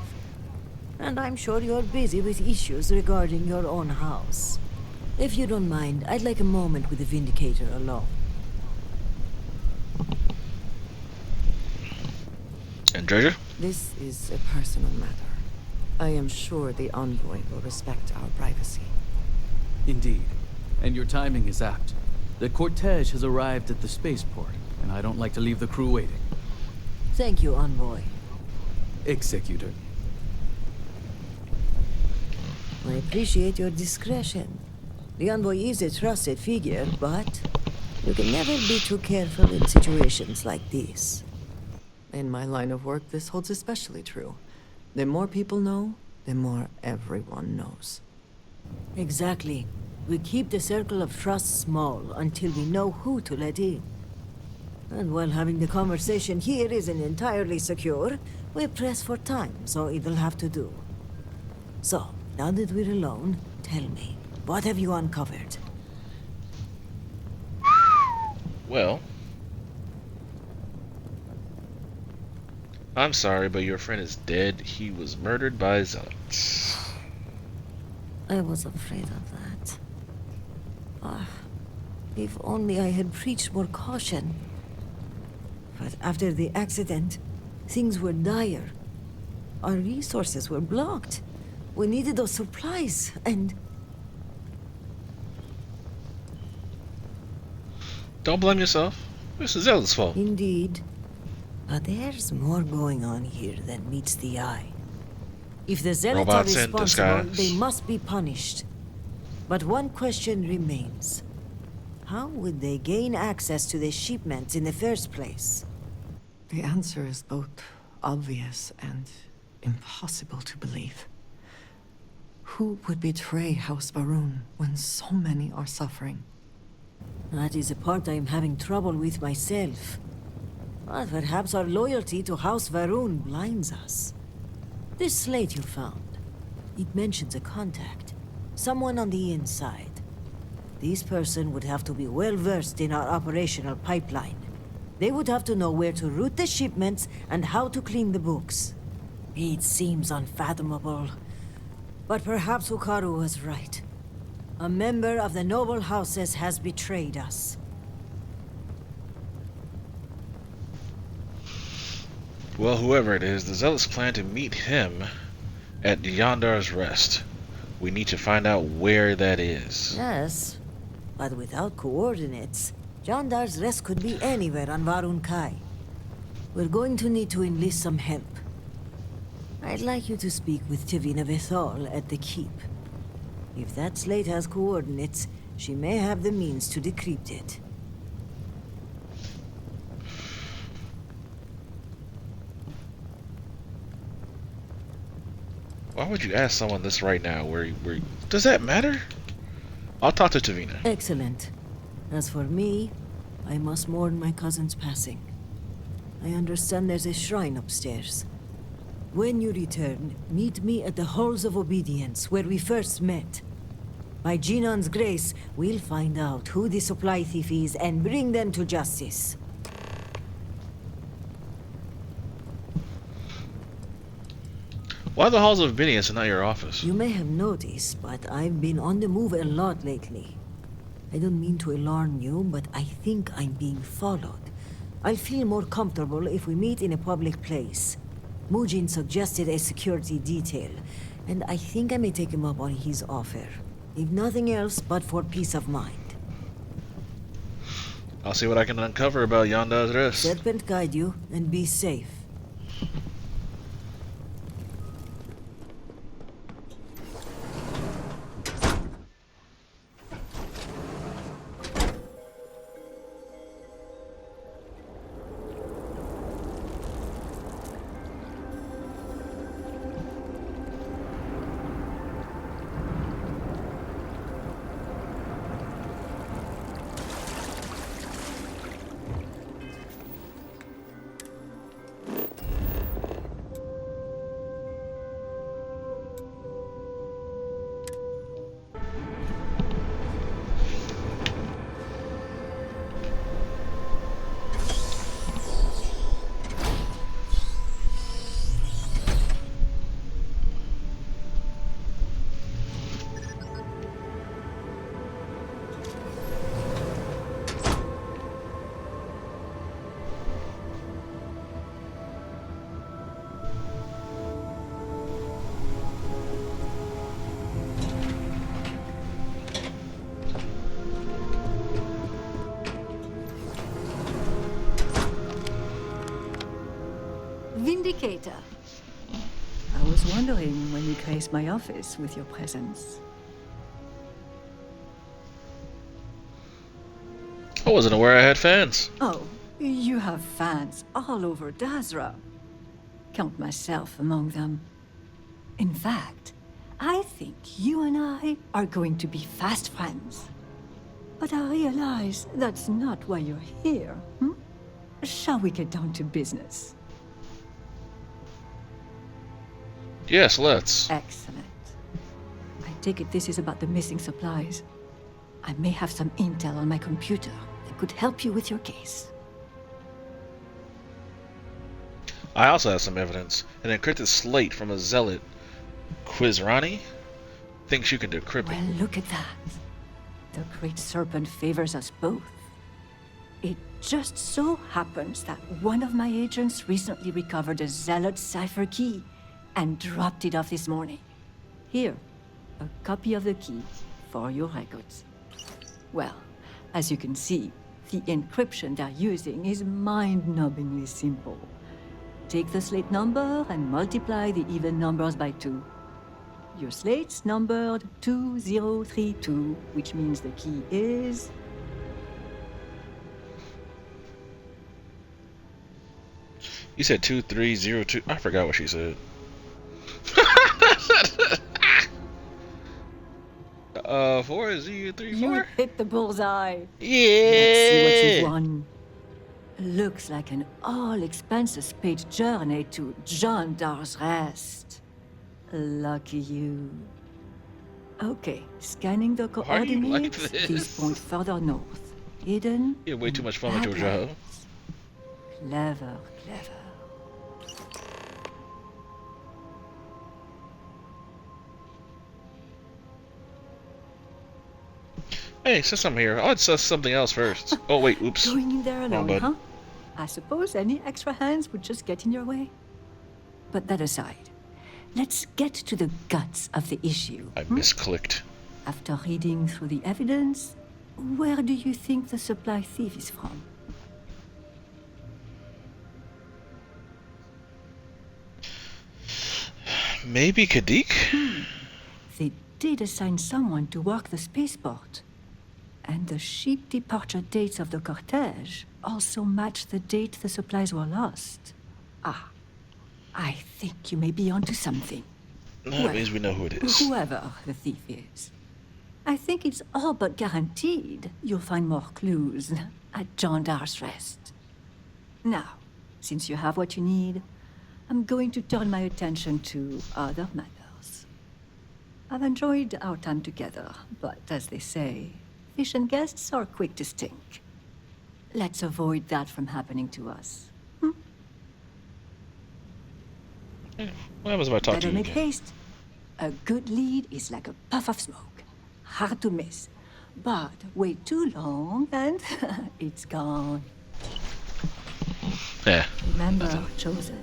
And I'm sure you're busy with issues regarding your own house. If you don't mind, I'd like a moment with the Vindicator alone. And treasure? This is a personal matter. I am sure the Envoy will respect our privacy. Indeed. And your timing is apt. The cortege has arrived at the spaceport, and I don't like to leave the crew waiting. Thank you, Envoy. Executor. I appreciate your discretion. The Envoy is a trusted figure, but you can never be too careful in situations like this. In my line of work, this holds especially true. The more people know, the more everyone knows. Exactly. We keep the circle of trust small until we know who to let in. And while having the conversation here isn't entirely secure, we press for time, so it'll have to do. So, now that we're alone, tell me, what have you uncovered? Well, I'm sorry, but your friend is dead. He was murdered by zealots. I was afraid of that. Ah, if only I had preached more caution. But after the accident, things were dire. Our resources were blocked. We needed those supplies, and... Don't blame yourself. This is Zealot's fault. Indeed. But there's more going on here than meets the eye. If the Zealots are Robots in responsible, disguise. they must be punished. But one question remains. How would they gain access to the shipments in the first place? The answer is both obvious and impossible to believe. Who would betray House Varun when so many are suffering? That is a part I'm having trouble with myself. But perhaps our loyalty to House Varun blinds us. This slate you found, it mentions a contact. Someone on the inside. This person would have to be well versed in our operational pipeline. They would have to know where to route the shipments and how to clean the books. It seems unfathomable. But perhaps Hukaru was right. A member of the noble houses has betrayed us. Well, whoever it is, the Zealots plan to meet him at Yondar's Rest. We need to find out where that is. Yes, but without coordinates, Jandar's Rest could be anywhere on Varun Kai. We're going to need to enlist some help. I'd like you to speak with Tivina Vithal at the Keep. If that slate has coordinates, she may have the means to decrypt it. Why would you ask someone this right now? Does that matter? I'll talk to Tavina. Excellent. As for me, I must mourn my cousin's passing. I understand there's a shrine upstairs. When you return, meet me at the Halls of Obedience, where we first met. By Jinon's grace, we'll find out who the supply thief is and bring them to justice. Why the Halls of Obedience and not your office? You may have noticed, but I've been on the move a lot lately. I don't mean to alarm you, but I think I'm being followed. I'll feel more comfortable if we meet in a public place. Mujin suggested a security detail, and I think I may take him up on his offer. If nothing else, but for peace of mind. I'll see what I can uncover about Yondar's Rest. Serpent guide you, and be safe. Vindicator. I was wondering when you graced my office with your presence. I wasn't aware I had fans. Oh, you have fans all over Dazra. Count myself among them. In fact, I think you and I are going to be fast friends. But I realize that's not why you're here, hmm? Shall we get down to business? Yes, let's. Excellent. I take it this is about the missing supplies. I may have some intel on my computer that could help you with your case. I also have some evidence. An encrypted slate from a zealot, Quizrani, thinks you can decrypt it. Well, look at that. The Great Serpent favors us both. It just so happens that one of my agents recently recovered a zealot cipher key and dropped it off this morning. Here, a copy of the key for your records. Well, as you can see, the encryption they're using is mind-numbingly simple. Take the slate number and multiply the even numbers by 2. Your slate's numbered 2032, which means the key is... You said 2302. I forgot what she said. 4034? You hit the bullseye. Yeah. Let's see what you've won. Looks like an all-expenses-paid journey to John Dar's Rest. Lucky you. Okay, scanning the Why do you like coordinates. this? These point further north. Hidden. You have way too much fun with your job. Clever, clever. Hey, since I'm here, I'll assess something else first. Oh wait, oops. Going in there Wrong alone, button. huh? I suppose any extra hands would just get in your way. But that aside, let's get to the guts of the issue. I misclicked. After reading through the evidence, where do you think the supply thief is from? Maybe Kadik? They did assign someone to work the spaceport. And the ship departure dates of the cortege also match the date the supplies were lost. Ah, I think you may be onto something. That means we know who it is. Whoever the thief is. I think it's all but guaranteed you'll find more clues at John Dar's Rest. Now, since you have what you need, I'm going to turn my attention to other matters. I've enjoyed our time together, but as they say, fish and guests are quick to stink. Let's avoid that from happening to us. What happens if I talk to Better you make again? haste. A good lead is like a puff of smoke. Hard to miss. But wait too long and it's gone. Yeah. Remember, chosen.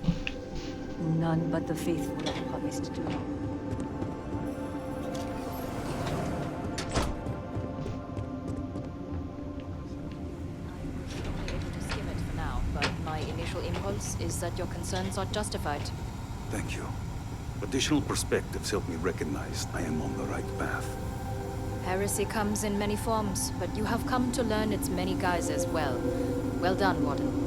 None but the faithful are promised to. Skim it for now, but my initial impulse is that your concerns are justified. Thank you. Additional perspectives help me recognize I am on the right path. Heresy comes in many forms, but you have come to learn its many guises well. Well done, Warden.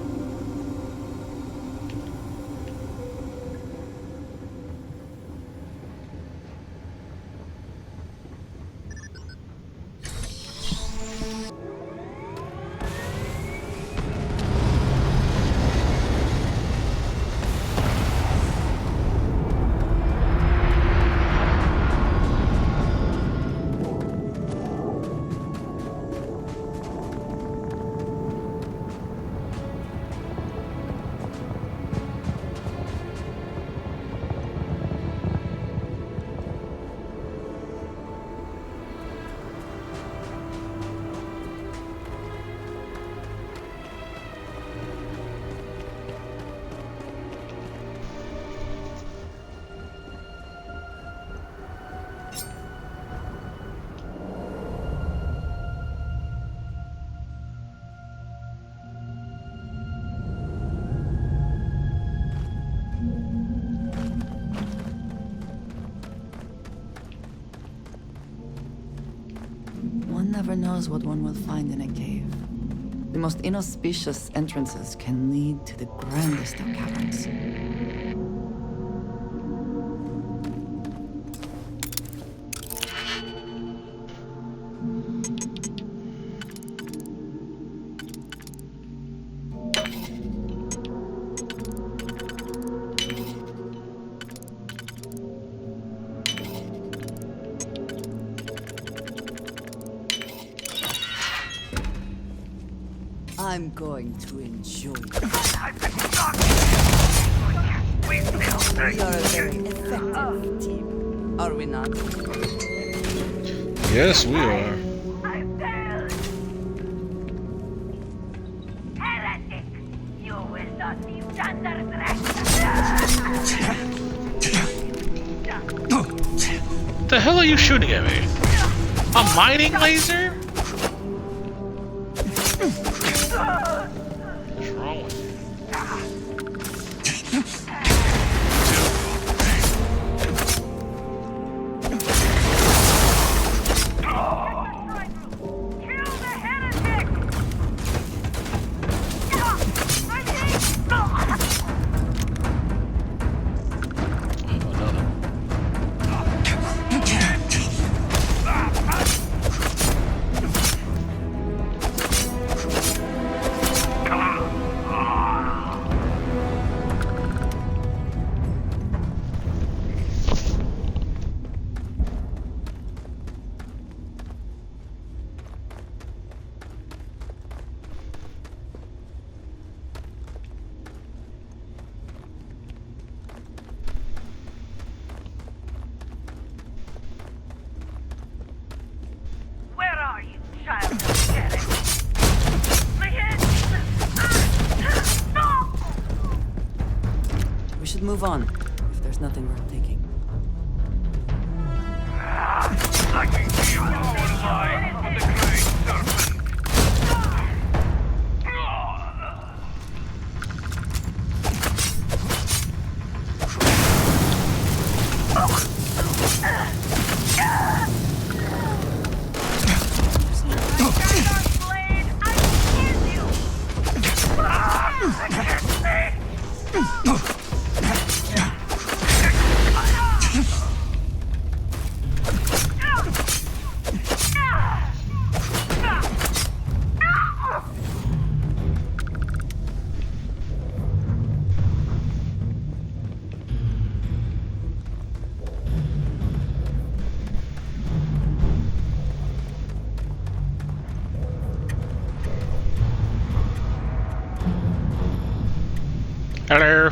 One never knows what one will find in a cave. The most inauspicious entrances can lead to the grandest of caverns. I'm going to enjoy it. We are a very effective team, are we not? Yes, we are. What the hell are you shooting at me? A mining laser? What's wrong with you? We should move on, if there's nothing worth taking. I can feel the light of the great serpent. Hello.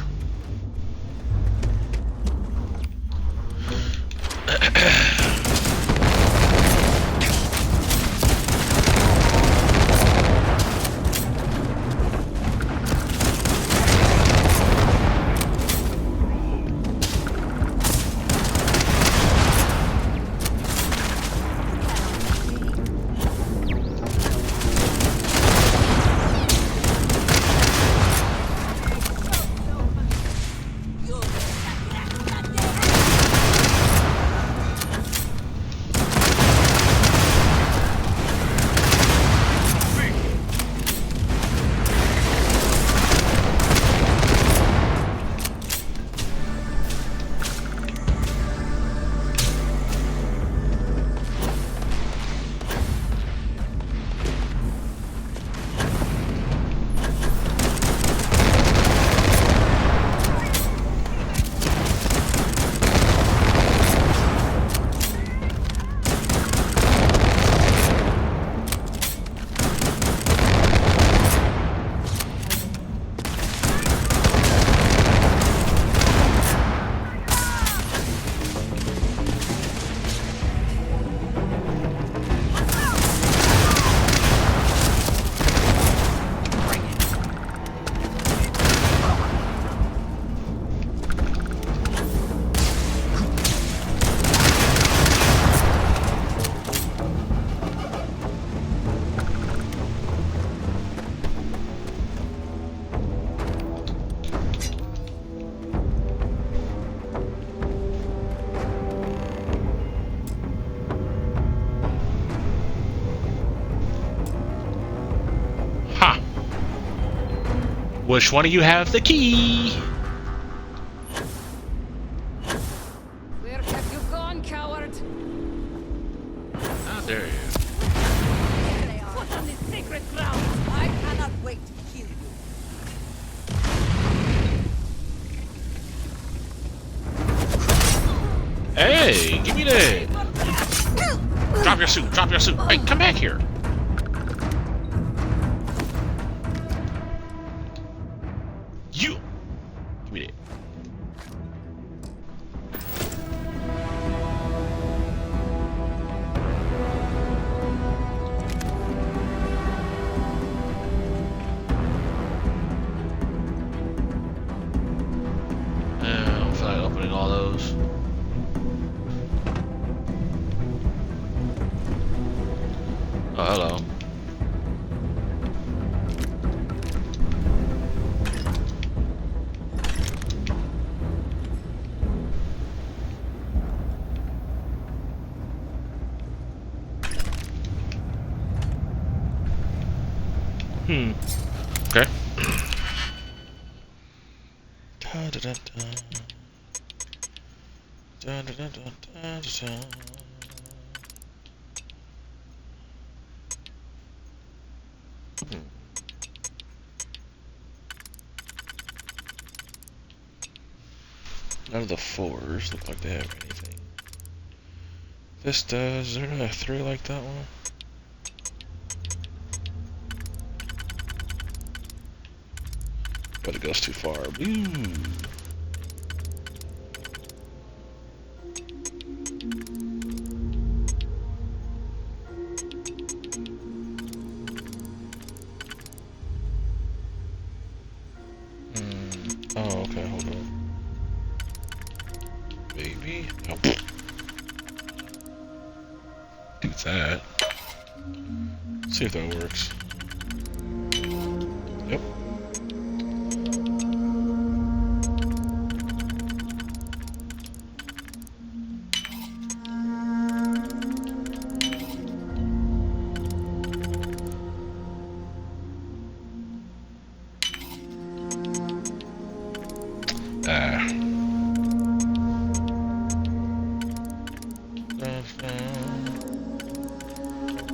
Which one of you have the key? Where have you gone, coward? Ah, there he is. Put on this sacred ground. I cannot wait to kill you. Hey, give me that. Drop your suit, drop your suit. Hey, come back here. We did. I don't feel like opening all those. Oh, hello. Okay. Da, da, da, da. Da, da, da, da, da, da. None of the fours look like they have anything. This does. Is there another 3 like that one? But it goes too far. Ooh. Oh, okay, hold on. Maybe? Oh. Do that. See if that works. Yep.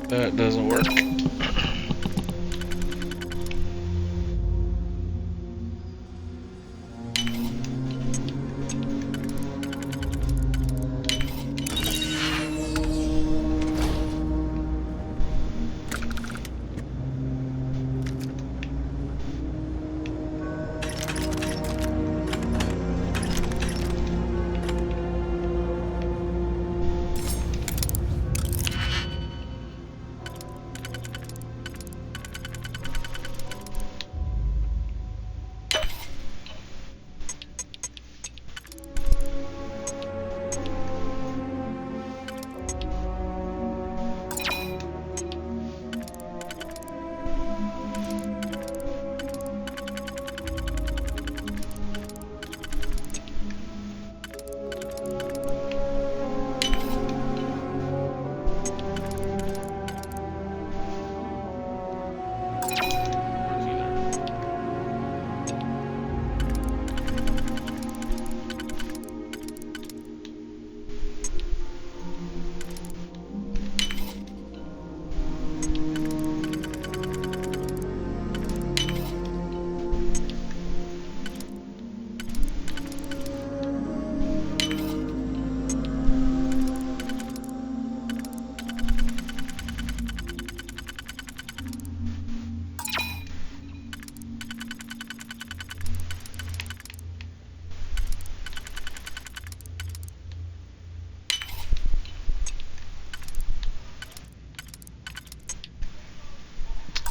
That doesn't work.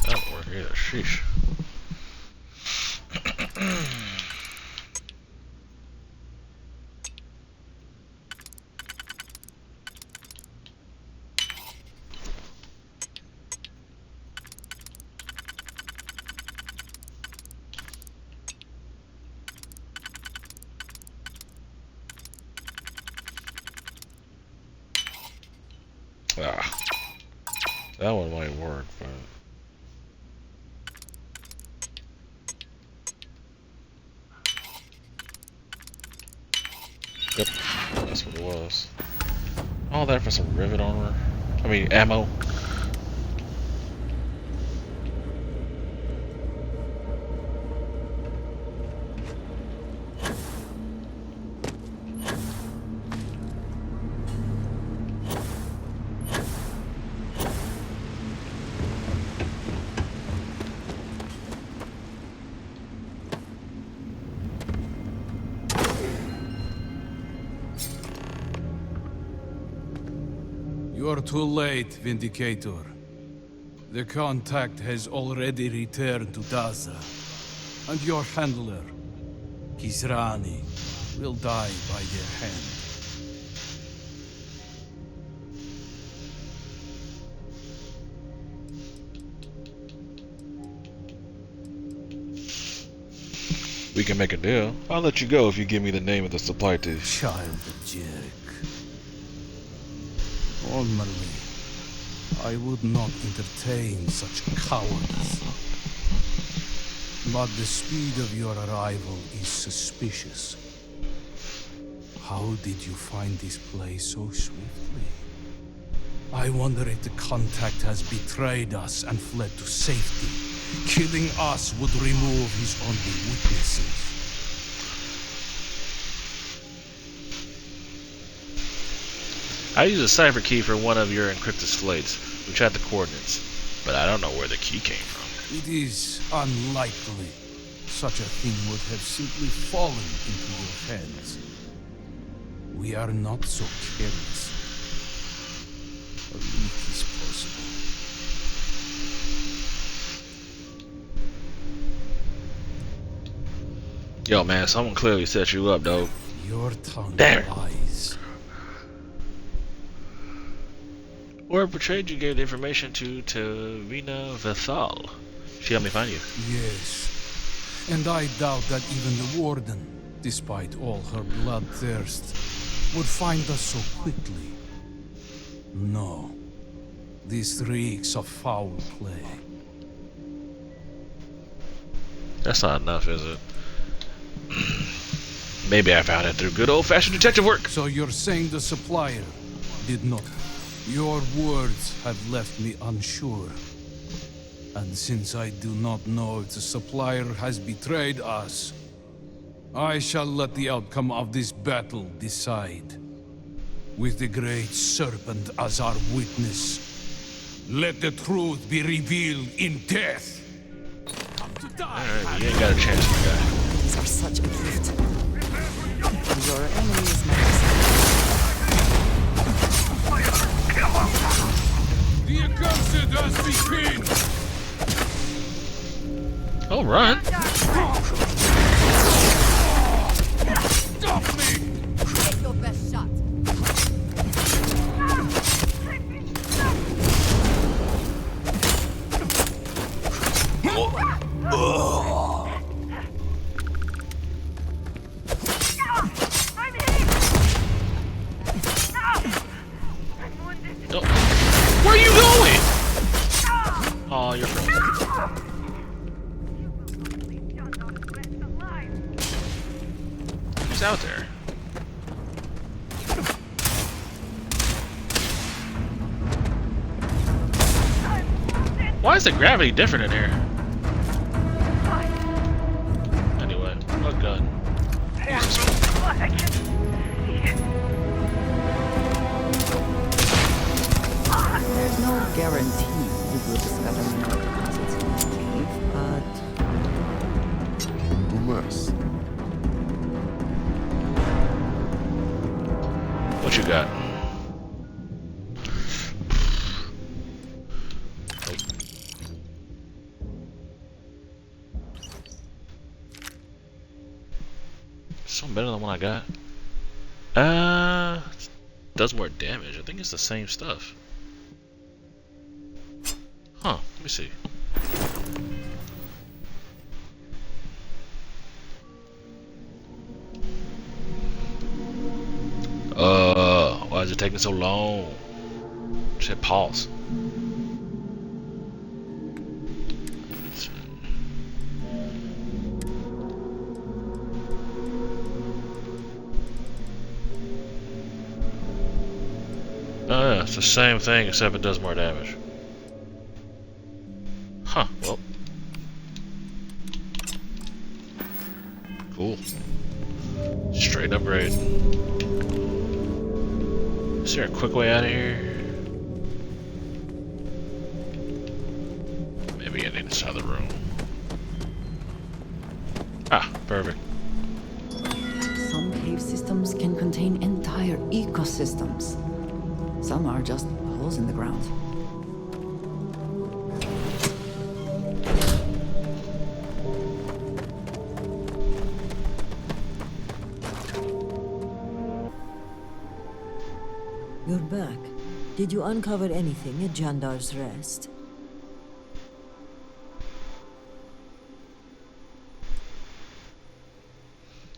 That don't work either. Sheesh. Ah, that one might work, but yep, that's what it was. All that for some rivet armor. I mean, ammo. You're too late, Vindicator. The contact has already returned to Daza. And your handler, Kizrani, will die by their hand. We can make a deal. I'll let you go if you give me the name of the supply to. Child of Jerick. Formerly, I would not entertain such cowardice. But the speed of your arrival is suspicious. How did you find this place so swiftly? I wonder if the contact has betrayed us and fled to safety. Killing us would remove his only witnesses. I used a cipher key for one of your encrypted slates, which had the coordinates, but I don't know where the key came from. It is unlikely such a thing would have simply fallen into your hands. We are not so careless. A leak is possible. Yo, man, someone clearly set you up, though. Your tongue Damn. lies. Or betrayed you gave the information to Tavina Vethal. She helped me find you. Yes. And I doubt that even the Warden, despite all her bloodthirst, would find us so quickly. No. This reeks of foul play. That's not enough, is it? Maybe I found it through good old-fashioned detective work. So you're saying the supplier did not? Your words have left me unsure. And since I do not know if the supplier has betrayed us, I shall let the outcome of this battle decide. With the Great Serpent as our witness, let the truth be revealed in death. Alright, you ain't got a chance, my guy. These are such a gift. Your enemy is my The accursed has been. Oh, run. Stop me! Take your best shot. Where are you going? Oh, you're frozen. Who's out there? Why is the gravity different in here? Anyway, what gun? There's no guarantee you will discover more deposits in this cave, but... Unless... What you got? Something better than what I got. Does more damage. I think it's the same stuff. Huh, let me see. Why is it taking so long? Just hit pause. Oh yeah, it's the same thing except it does more damage. Huh, well. Cool. Straight upgrade. Is there a quick way out of here? Maybe in this other room. Ah, perfect. Some cave systems can contain entire ecosystems. Some are just holes in the ground. You're back. Did you uncover anything at Jandar's Rest?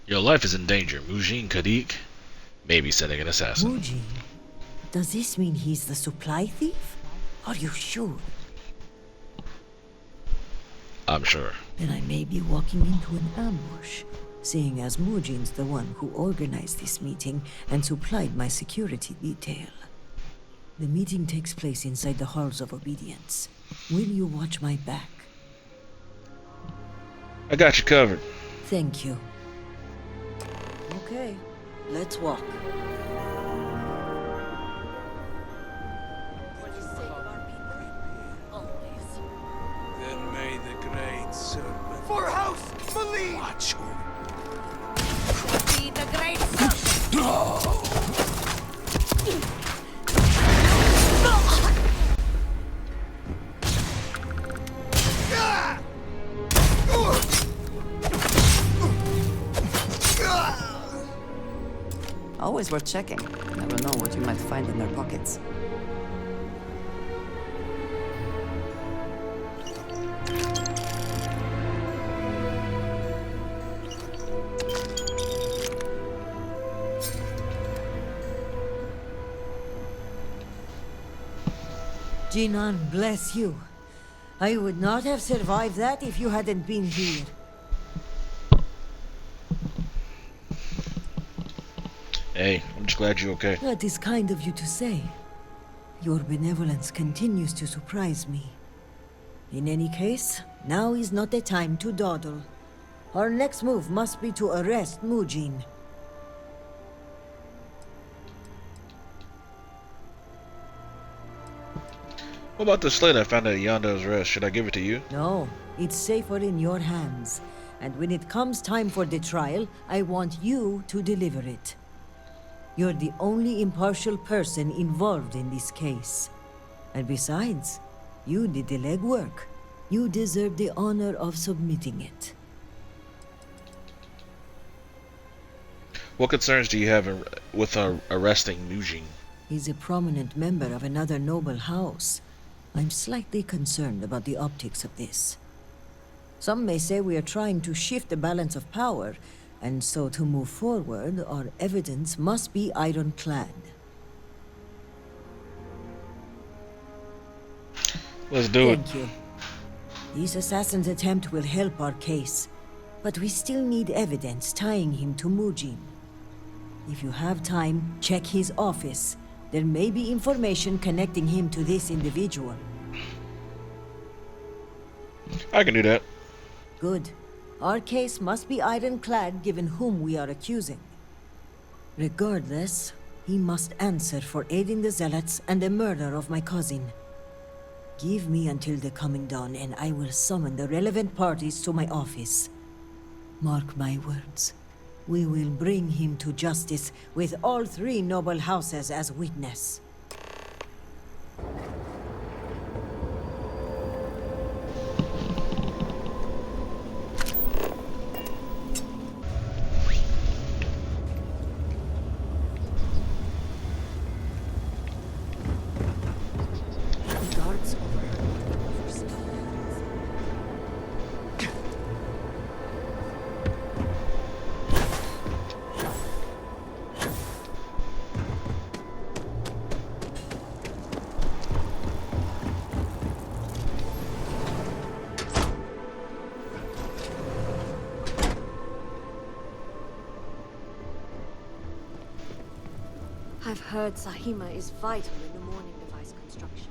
Your life is in danger. Mujin Kadik may be sending an assassin. Mujin? Does this mean he's the supply thief? Are you sure? I'm sure. Then I may be walking into an ambush, seeing as Mujin's the one who organized this meeting and supplied my security detail. The meeting takes place inside the Halls of Obedience. Will you watch my back? I got you covered. Thank you. Okay, let's walk. Then may the great serpent... For House Maleen! Watch you. Be the great serpent! Always worth checking. Never know what you might find in their pockets. Jinan, bless you. I would not have survived that if you hadn't been here. Hey, I'm just glad you're okay. That is kind of you to say. Your benevolence continues to surprise me. In any case, now is not the time to dawdle. Our next move must be to arrest Mujin. What about the slate I found at Yondo's Rest? Should I give it to you? No, it's safer in your hands. And when it comes time for the trial, I want you to deliver it. You're the only impartial person involved in this case. And besides, you did the legwork. You deserve the honor of submitting it. What concerns do you have with arresting Mujin? He's a prominent member of another noble house. I'm slightly concerned about the optics of this. Some may say we are trying to shift the balance of power, and so to move forward, our evidence must be ironclad. Let's do it. Thank you. This assassin's attempt will help our case, but we still need evidence tying him to Mujin. If you have time, check his office. There may be information connecting him to this individual. I can do that. Good. Our case must be ironclad given whom we are accusing. Regardless, he must answer for aiding the Zealots and the murder of my cousin. Give me until the coming dawn and I will summon the relevant parties to my office. Mark my words. We will bring him to justice with all three noble houses as witness. The guards overheard for stuff. I've heard Sahima is vital in the morning device construction.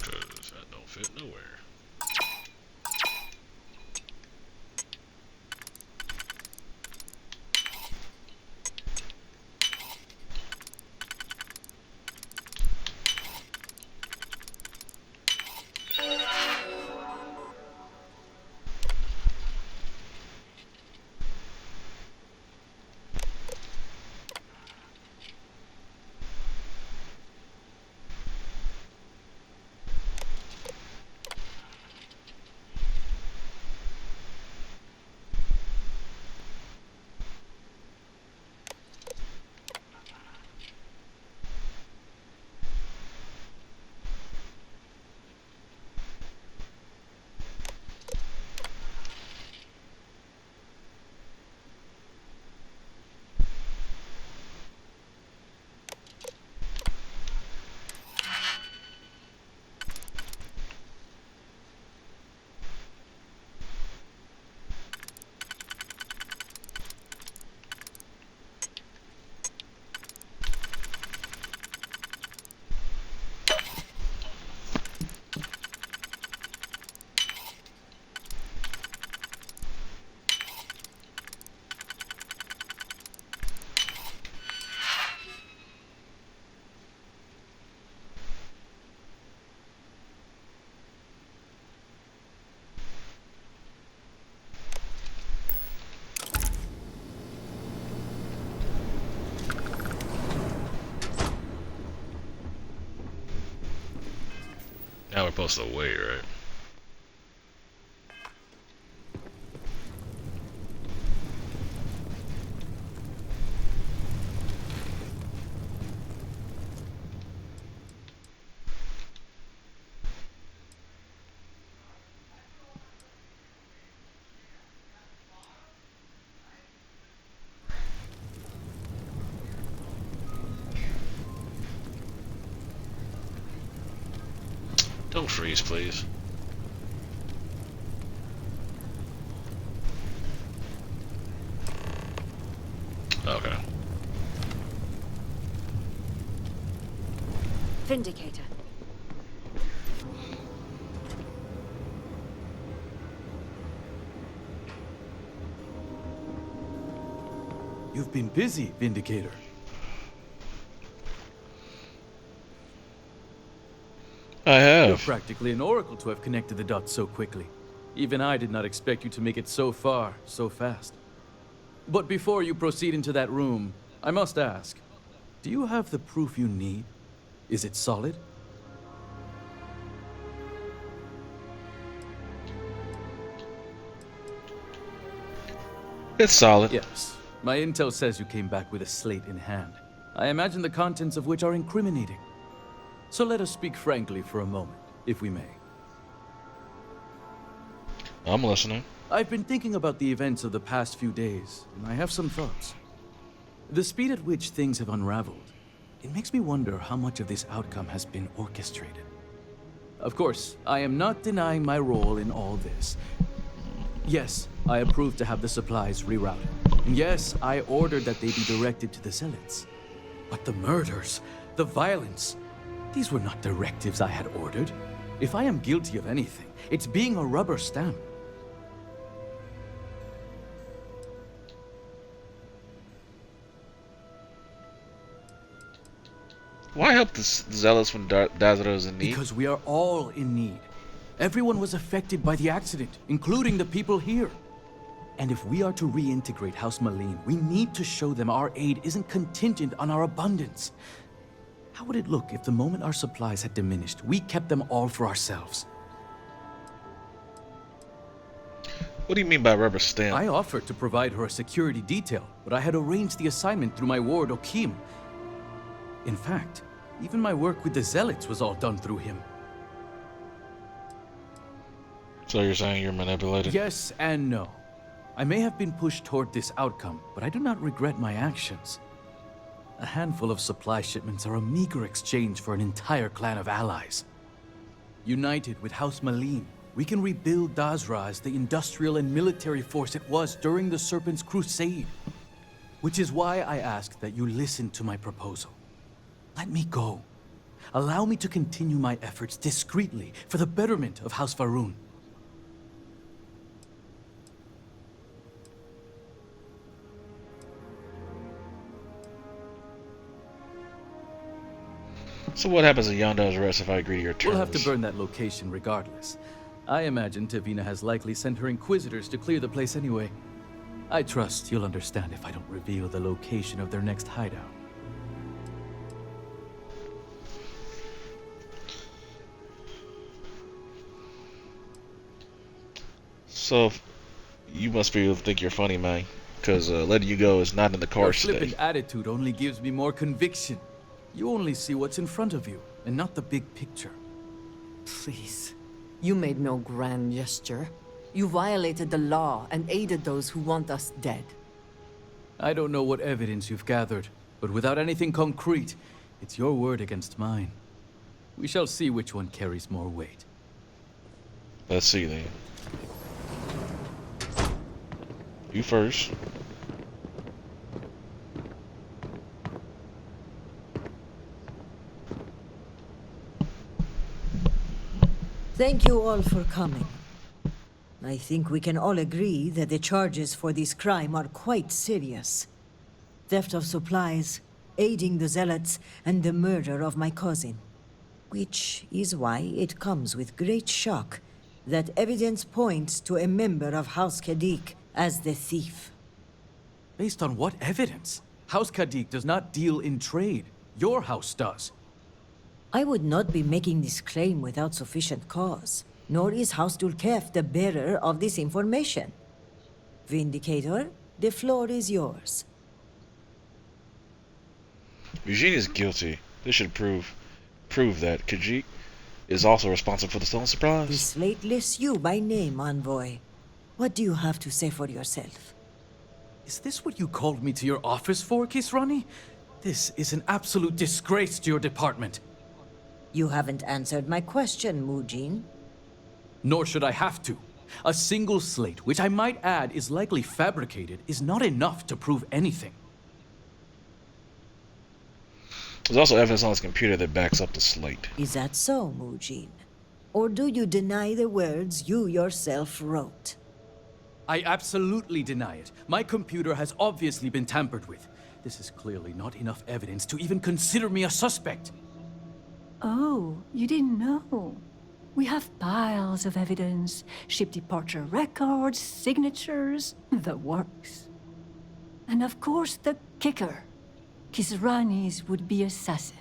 Cause that don't fit nowhere. Now we're supposed to wait, right? Don't freeze, please. Okay. Vindicator. You've been busy, Vindicator. I have. You're practically an oracle to have connected the dots so quickly. Even I did not expect you to make it so far, so fast. But before you proceed into that room, I must ask, do you have the proof you need? Is it solid? It's solid. Yes. My intel says you came back with a slate in hand. I imagine the contents of which are incriminating. So let us speak frankly for a moment, if we may. I'm listening. I've been thinking about the events of the past few days, and I have some thoughts. The speed at which things have unraveled, it makes me wonder how much of this outcome has been orchestrated. Of course, I am not denying my role in all this. Yes, I approved to have the supplies rerouted. And yes, I ordered that they be directed to the Zealots. But the murders, the violence, these were not directives I had ordered. If I am guilty of anything, it's being a rubber stamp. Why help the Zealots when Dazra is in need? Because we are all in need. Everyone was affected by the accident, including the people here. And if we are to reintegrate House Malene, we need to show them our aid isn't contingent on our abundance. How would it look if the moment our supplies had diminished, we kept them all for ourselves? What do you mean by rubber stamp? I offered to provide her a security detail, but I had arranged the assignment through my ward, Orahim. In fact, even my work with the Zealots was all done through him. So you're saying you're manipulated? Yes and no. I may have been pushed toward this outcome, but I do not regret my actions. A handful of supply shipments are a meager exchange for an entire clan of allies. United with House Malene, we can rebuild Dazra as the industrial and military force it was during the Serpent's Crusade. Which is why I ask that you listen to my proposal. Let me go. Allow me to continue my efforts discreetly for the betterment of House Va'ruun. So what happens to Yonda's rest if I agree to your terms? We'll have to burn that location regardless. I imagine Tavina has likely sent her inquisitors to clear the place anyway. I trust you'll understand if I don't reveal the location of their next hideout. So, you must think you're funny, man. Because letting you go is not in the cards Your today. flippant attitude only gives me more conviction. You only see what's in front of you, and not the big picture. Please. You made no grand gesture. You violated the law and aided those who want us dead. I don't know what evidence you've gathered, but without anything concrete, it's your word against mine. We shall see which one carries more weight. Let's see then. You first. Thank you all for coming. I think we can all agree that the charges for this crime are quite serious. Theft of supplies, aiding the zealots, and the murder of my cousin. Which is why it comes with great shock that evidence points to a member of House Kadik as the thief. Based on what evidence? House Kadik does not deal in trade. Your house does. I would not be making this claim without sufficient cause, nor is House Dulkef the bearer of this information. Vindicator, the floor is yours. Eugene is guilty. This should prove that Khajiit is also responsible for the stolen supplies. The slate lists you by name, Envoy. What do you have to say for yourself? Is this what you called me to your office for, Kisrani? This is an absolute disgrace to your department. You haven't answered my question, Mujin. Nor should I have to. A single slate, which I might add is likely fabricated, is not enough to prove anything. There's also evidence on his computer that backs up the slate. Is that so, Mujin? Or do you deny the words you yourself wrote? I absolutely deny it. My computer has obviously been tampered with. This is clearly not enough evidence to even consider me a suspect. Oh, you didn't know. We have piles of evidence, ship departure records, signatures, the works. And of course the kicker, Kisrani's would-be assassin.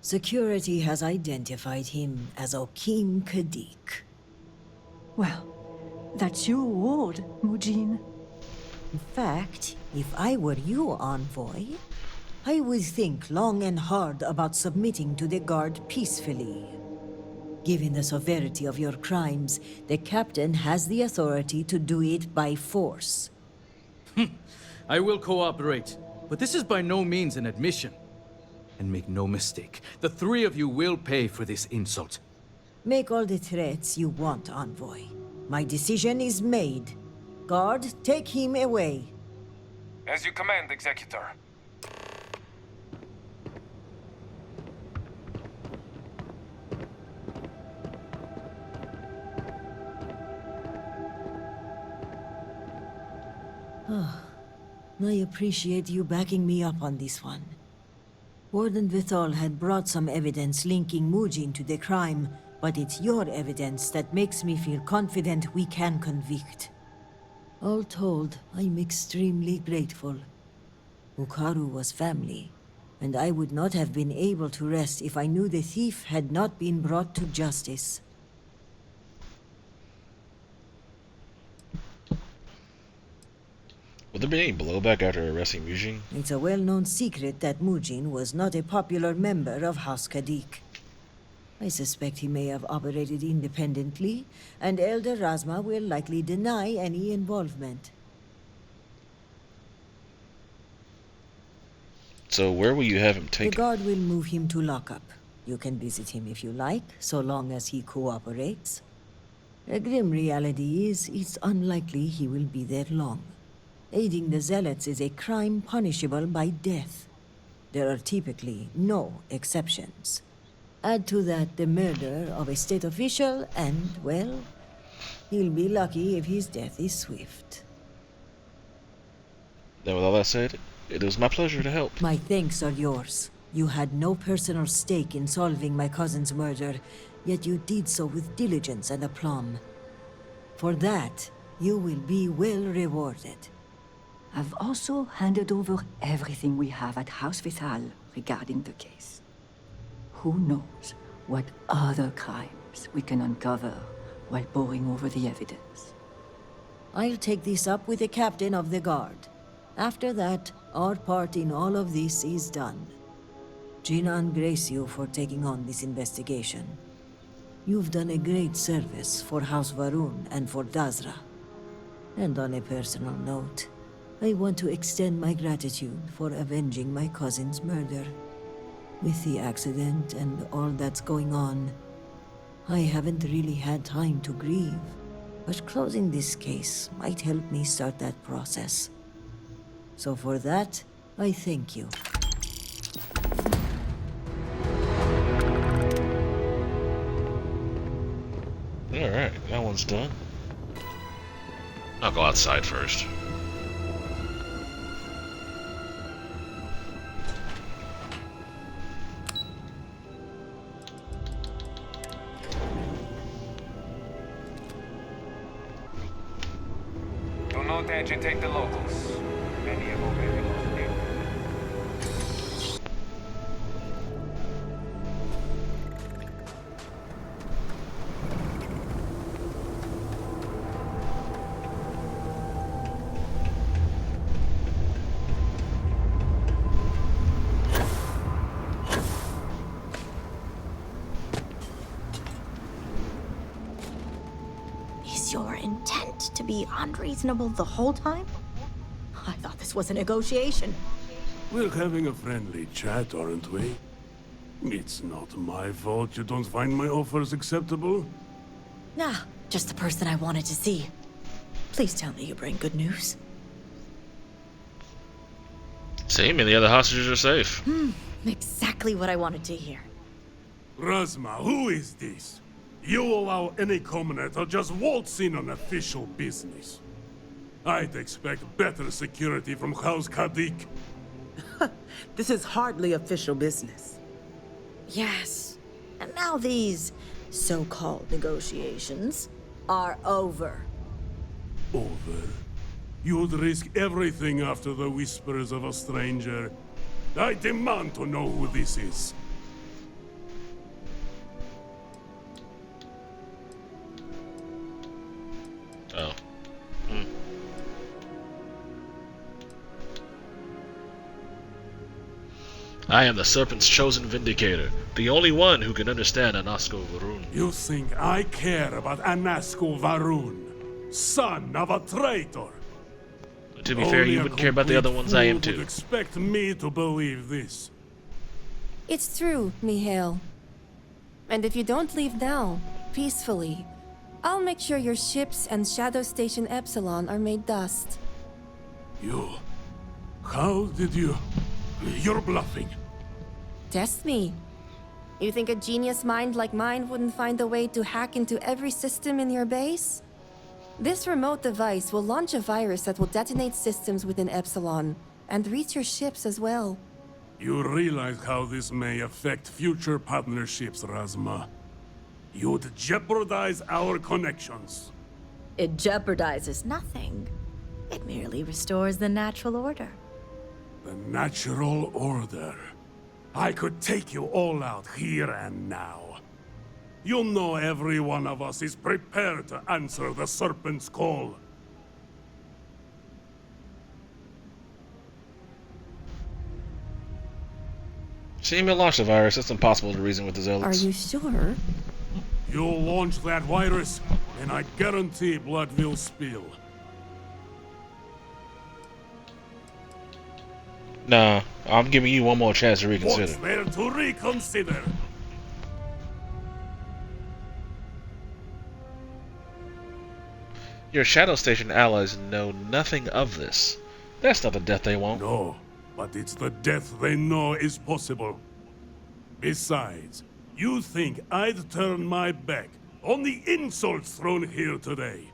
Security has identified him as Orahim Kadik. Well, that's your ward, Mujin. In fact, if I were you, Envoy, I would think long and hard about submitting to the guard peacefully. Given the severity of your crimes, the captain has the authority to do it by force. I will cooperate, but this is by no means an admission. And make no mistake, the three of you will pay for this insult. Make all the threats you want, Envoy. My decision is made. Guard, take him away. As you command, Executor. I appreciate you backing me up on this one. Warden Vithal had brought some evidence linking Mujin to the crime, but it's your evidence that makes me feel confident we can convict. All told, I'm extremely grateful. Ukaru was family, and I would not have been able to rest if I knew the thief had not been brought to justice. Will there be any blowback after arresting Mujin? It's a well-known secret that Mujin was not a popular member of House Kadik. I suspect he may have operated independently, and Elder Razma will likely deny any involvement. So where will you have him The taken? guard will move him to lockup. You can visit him if you like, so long as he cooperates. A grim reality is, it's unlikely he will be there long. Aiding the zealots is a crime punishable by death. there are typically no exceptions. Add to that the murder of a state official, and, well, he'll be lucky if his death is swift. Then with all that said, it was my pleasure to help. My thanks are yours. You had no personal stake in solving my cousin's murder, yet you did so with diligence and aplomb. For that, you will be well rewarded. I've also handed over everything we have at House Vital regarding the case. Who knows what other crimes we can uncover while poring over the evidence. I'll take this up with the captain of the guard. After that, our part in all of this is done. Jinan grace you for taking on this investigation. You've done a great service for House Varun and for Dazra. And on a personal note, I want to extend my gratitude for avenging my cousin's murder. With the accident and all that's going on, I haven't really had time to grieve, but closing this case might help me start that process. So for that, I thank you. Alright, that one's done. I'll go outside first. Do not agitate the locals. Many have already lost their Is your intent to be unreasonable the whole time? I thought this was a negotiation. We're having a friendly chat, aren't we? It's not my fault you don't find my offers acceptable. Nah, just the person I wanted to see. Please tell me you bring good news. Same, and the other hostages are safe. Exactly what I wanted to hear. Razma, who is this? You allow any commoner to just waltz in on official business. I'd expect better security from House Kadik. This is hardly official business. Yes. And now these so-called negotiations are over. Over? You'd risk everything after the whispers of a stranger. I demand to know who this is. Oh. I am the Serpent's chosen vindicator, the only one who can understand Anasko Varun. You think I care about Anasko Varun, son of a traitor? To be fair, you wouldn't care about the other ones. I am too. Would expect me to believe this. It's true, Mihail. And if you don't leave now, peacefully, I'll make sure your ships and Shadow Station Epsilon are made dust. You... How did you... You're bluffing. Test me. You think a genius mind like mine wouldn't find a way to hack into every system in your base? This remote device will launch a virus that will detonate systems within Epsilon, and reach your ships as well. You realize how this may affect future partnerships, Razma. You'd jeopardize our connections. It jeopardizes nothing. It merely restores the natural order. The natural order. I could take you all out here and now. You know every one of us is prepared to answer the Serpent's call. Seeming launch the virus, it's impossible to reason with the Zealots. Are you sure? You'll launch that virus, and I guarantee blood will spill. Nah, I'm giving you one more chance to reconsider. What's there to reconsider? Your Shadow Station allies know nothing of this. That's not the death they want. No, but it's the death they know is possible. Besides, you think I'd turn my back on the insults thrown here today?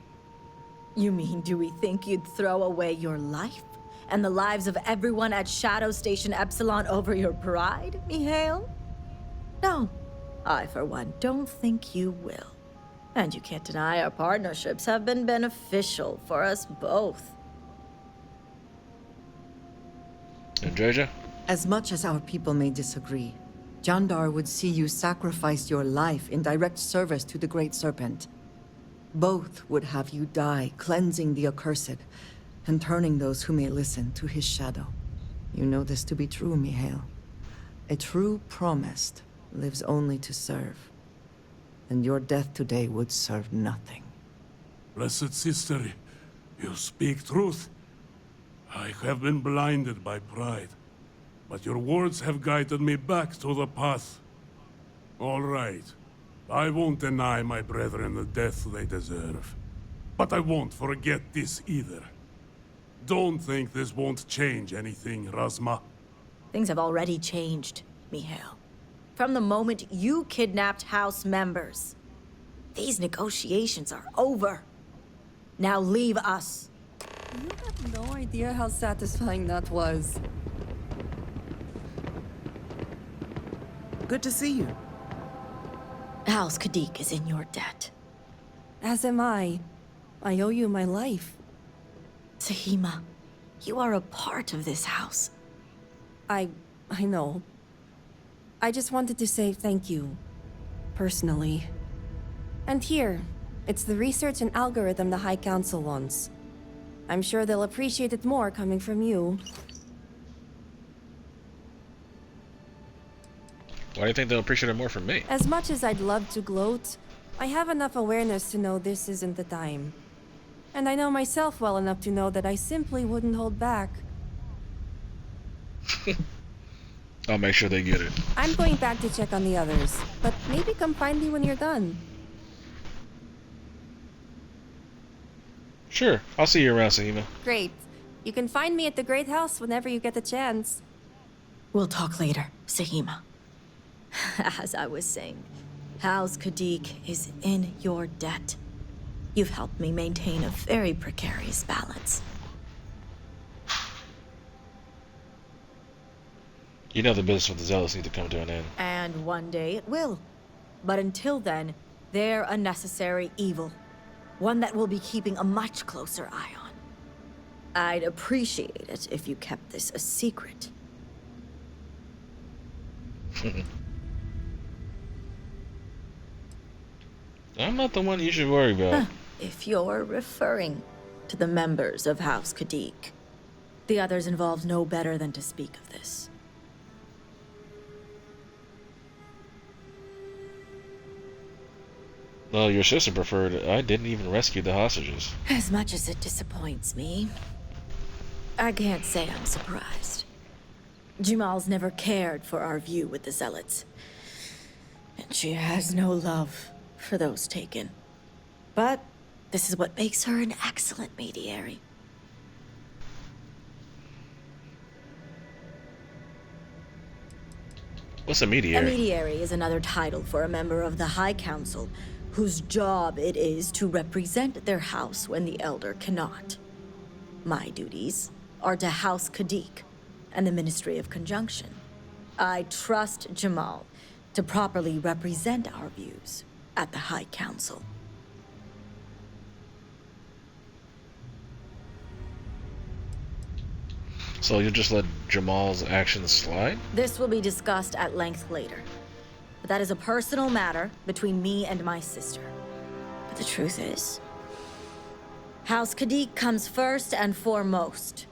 You mean, do we think you'd throw away your life and the lives of everyone at Shadow Station Epsilon over your pride, Mihail? No, I, for one, don't think you will. And you can't deny our partnerships have been beneficial for us both. And Joja? As much as our people may disagree, Jandar would see you sacrifice your life in direct service to the Great Serpent. Both would have you die, cleansing the accursed, and turning those who may listen to his shadow. You know this to be true, Mihail. A true promised lives only to serve. And your death today would serve nothing. Blessed sister, you speak truth. I have been blinded by pride, but your words have guided me back to the path. All right. I won't deny my brethren the death they deserve. But I won't forget this either. Don't think this won't change anything, Razma. Things have already changed, Mihail. From the moment you kidnapped House members. These negotiations are over. Now leave us. You have no idea how satisfying that was. Good to see you. House Kadik is in your debt. As am I. I owe you my life. Sahima, you are a part of this house. I know. I just wanted to say thank you. Personally. And here, it's the research and algorithm the High Council wants. I'm sure they'll appreciate it more coming from you. Why do you think they'll appreciate it more from me? As much as I'd love to gloat, I have enough awareness to know this isn't the time. And I know myself well enough to know that I simply wouldn't hold back. I'll make sure they get it. I'm going back to check on the others, but maybe come find me when you're done. Sure, I'll see you around, Sahima. Great. You can find me at the Great House whenever you get the chance. We'll talk later, Sahima. As I was saying, House Kadik is in your debt. You've helped me maintain a very precarious balance. You know the business with the Zealots need to come to an end. And one day it will. But until then, they're a necessary evil. One that we'll be keeping a much closer eye on. I'd appreciate it if you kept this a secret. I'm not the one you should worry about. If you're referring to the members of House Kadik. The others involved know better than to speak of this. Well, your sister preferred it. I didn't even rescue the hostages. As much as it disappoints me, I can't say I'm surprised. Jamal's never cared for our view with the Zealots. And she has no love for those taken. But this is what makes her an excellent mediary. What's a mediary? A mediary is another title for a member of the High Council whose job it is to represent their house when the Elder cannot. My duties are to House Kadik and the Ministry of Conjunction. I trust Jamal to properly represent our views at the High Council. So you'll just let Jamal's actions slide? This will be discussed at length later. But that is a personal matter between me and my sister. But the truth is, House Kadik comes first and foremost.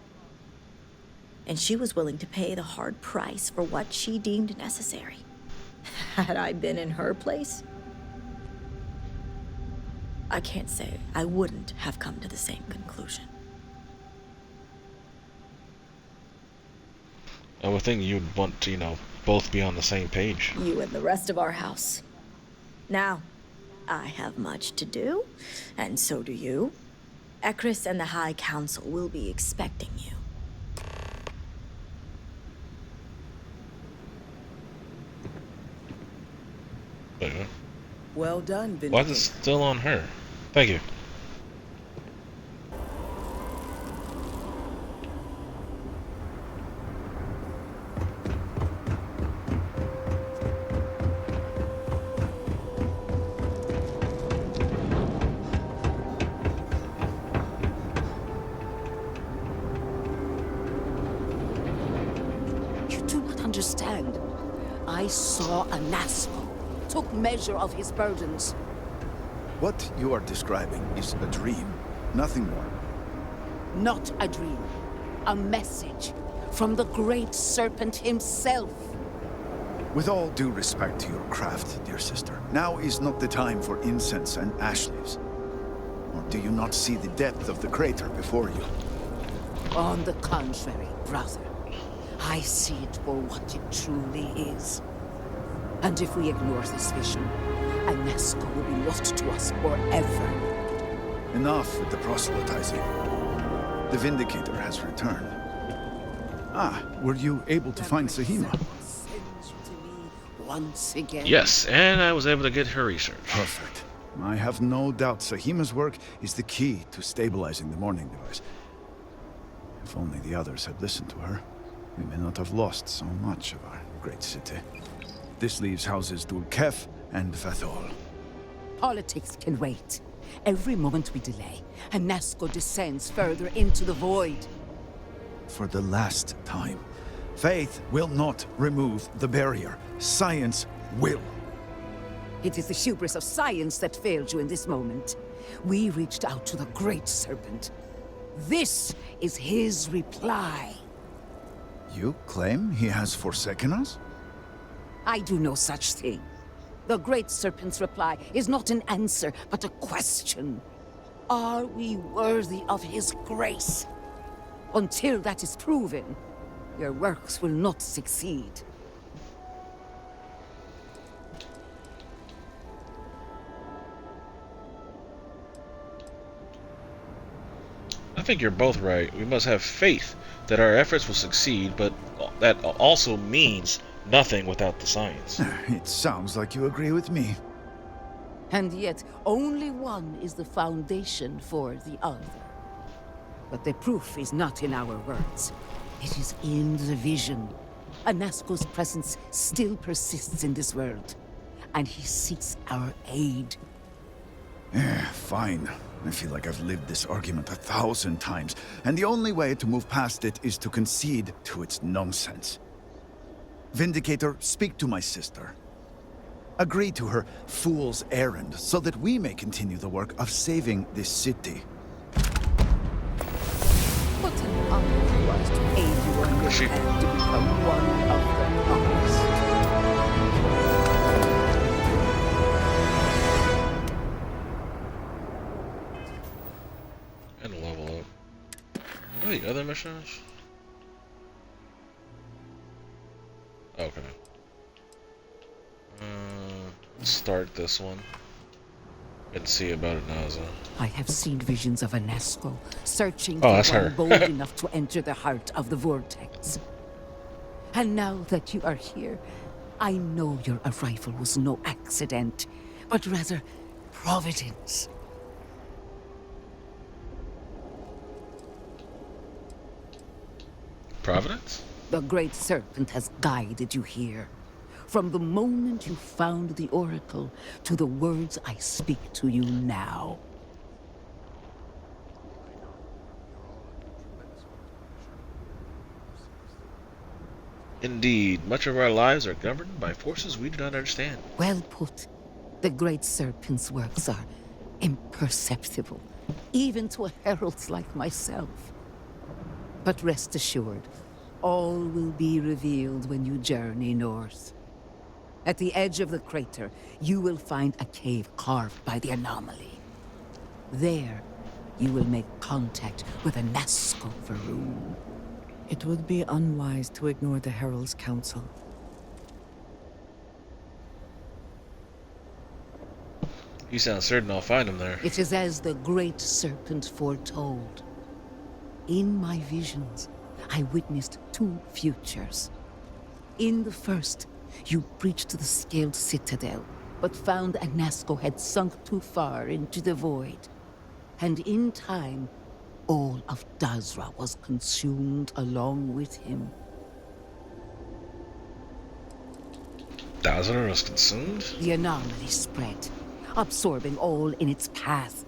And she was willing to pay the hard price for what she deemed necessary. Had I been in her place, I can't say I wouldn't have come to the same conclusion. I would think you'd want to, both be on the same page. You and the rest of our house. Now, I have much to do, and so do you. Ekris and the High Council will be expecting you. Well done, Why Vindicator. is it still on her? Thank you. You do not understand. I saw a Nazgul, took measure of his burdens. What you are describing is a dream, nothing more. Not a dream. A message from the great serpent himself. With all due respect to your craft, dear sister, now is not the time for incense and ash leaves. Or do you not see the depth of the crater before you? On the contrary, brother. I see it for what it truly is. And if we ignore this vision, a Nazgul will be lost to us forever. Enough with the proselytizing. The Vindicator has returned. Ah, were you able to find Sahima? Once again. Yes, and I was able to get her research. Perfect. I have no doubt Sahima's work is the key to stabilizing the morning device. If only the others had listened to her, we may not have lost so much of our great city. This leaves houses Dul-Kef and Vathol. Politics can wait. Every moment we delay, a Nazgul descends further into the void. For the last time, faith will not remove the barrier. Science will. It is the hubris of science that failed you in this moment. We reached out to the Great Serpent. This is his reply. You claim he has forsaken us? I do no such thing. The Great Serpent's reply is not an answer, but a question. Are we worthy of his grace? Until that is proven, your works will not succeed. I think you're both right. We must have faith that our efforts will succeed, but that also means nothing without the science. It sounds like you agree with me. And yet, only one is the foundation for the other. But the proof is not in our words. It is in the vision. A Nazgul's presence still persists in this world, and he seeks our aid. Fine. I feel like I've lived this argument 1,000 times, and the only way to move past it is to concede to its nonsense. Vindicator, speak to my sister. Agree to her fool's errand so that we may continue the work of saving this city. What an honor it was to aid you on your path to become one of the promised. And level up. What are the other missions? Okay. Let's start this one and see about it, Naza. I have seen visions of a Nazgul searching Oh, that's for one her. bold enough to enter the heart of the vortex. And now that you are here, I know your arrival was no accident, but rather providence. Providence? The Great Serpent has guided you here. From the moment you found the Oracle to the words I speak to you now. Indeed, much of our lives are governed by forces we do not understand. Well put. The Great Serpent's works are imperceptible, even to heralds like myself. But rest assured, all will be revealed when you journey north. At the edge of the crater, you will find a cave carved by the anomaly. There, you will make contact with a Nazgul Varun. It would be unwise to ignore the Herald's counsel. You sound certain I'll find him there. It is as the Great Serpent foretold. In my visions, I witnessed two futures. In the first, you breached the scaled citadel, but found Anasco had sunk too far into the void. And in time, all of Dazra was consumed along with him. Dazra was consumed? The anomaly spread, absorbing all in its path.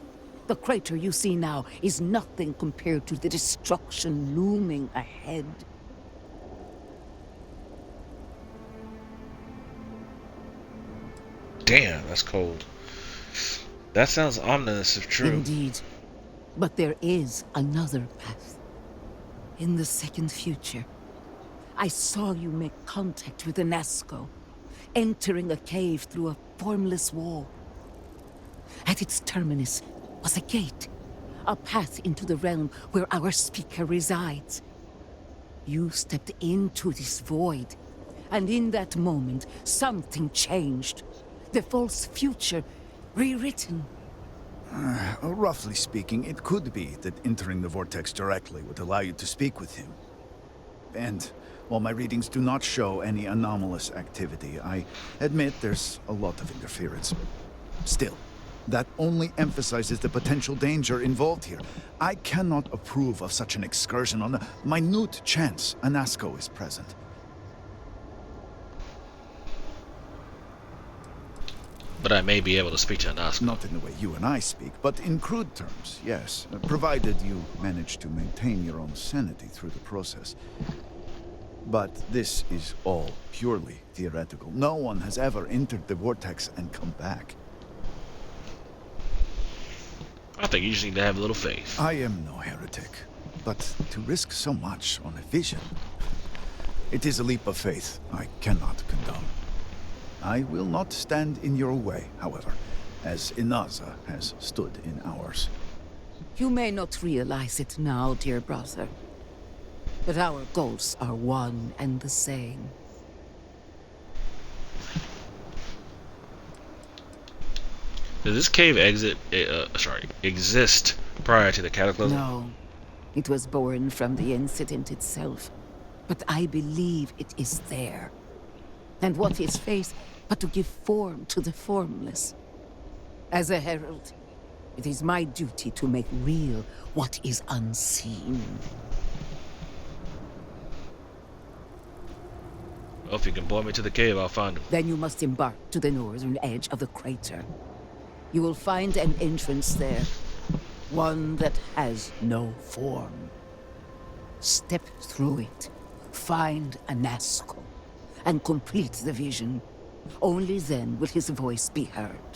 The crater you see now is nothing compared to the destruction looming ahead. Damn, that's cold. That sounds ominous if true. Indeed. But there is another path. In the second future, I saw you make contact with Anasco, entering a cave through a formless wall. At its terminus was a gate, a path into the realm where our speaker resides. You stepped into this void, and in that moment, something changed. The false future rewritten. Roughly speaking, it could be that entering the vortex directly would allow you to speak with him. And while my readings do not show any anomalous activity, I admit there's a lot of interference. Still, that only emphasizes the potential danger involved here. I cannot approve of such an excursion on a minute chance Anasco is present. But I may be able to speak to Anasco. Not in the way you and I speak, but in crude terms, yes. Provided you manage to maintain your own sanity through the process. But this is all purely theoretical. No one has ever entered the vortex and come back. I think you just need to have a little faith. I am no heretic, but to risk so much on a vision, it is a leap of faith I cannot condone. I will not stand in your way, however, as Inaza has stood in ours. You may not realize it now, dear brother, but our goals are one and the same. Did this cave exist prior to the cataclysm? No. It was born from the incident itself. But I believe it is there. And what is faith but to give form to the formless? As a herald, it is my duty to make real what is unseen. Well, if you can point me to the cave, I'll find him. Then you must embark to the northern edge of the crater. You will find an entrance there. One that has no form. Step through it. Find Anasco. And complete the vision. Only then will his voice be heard.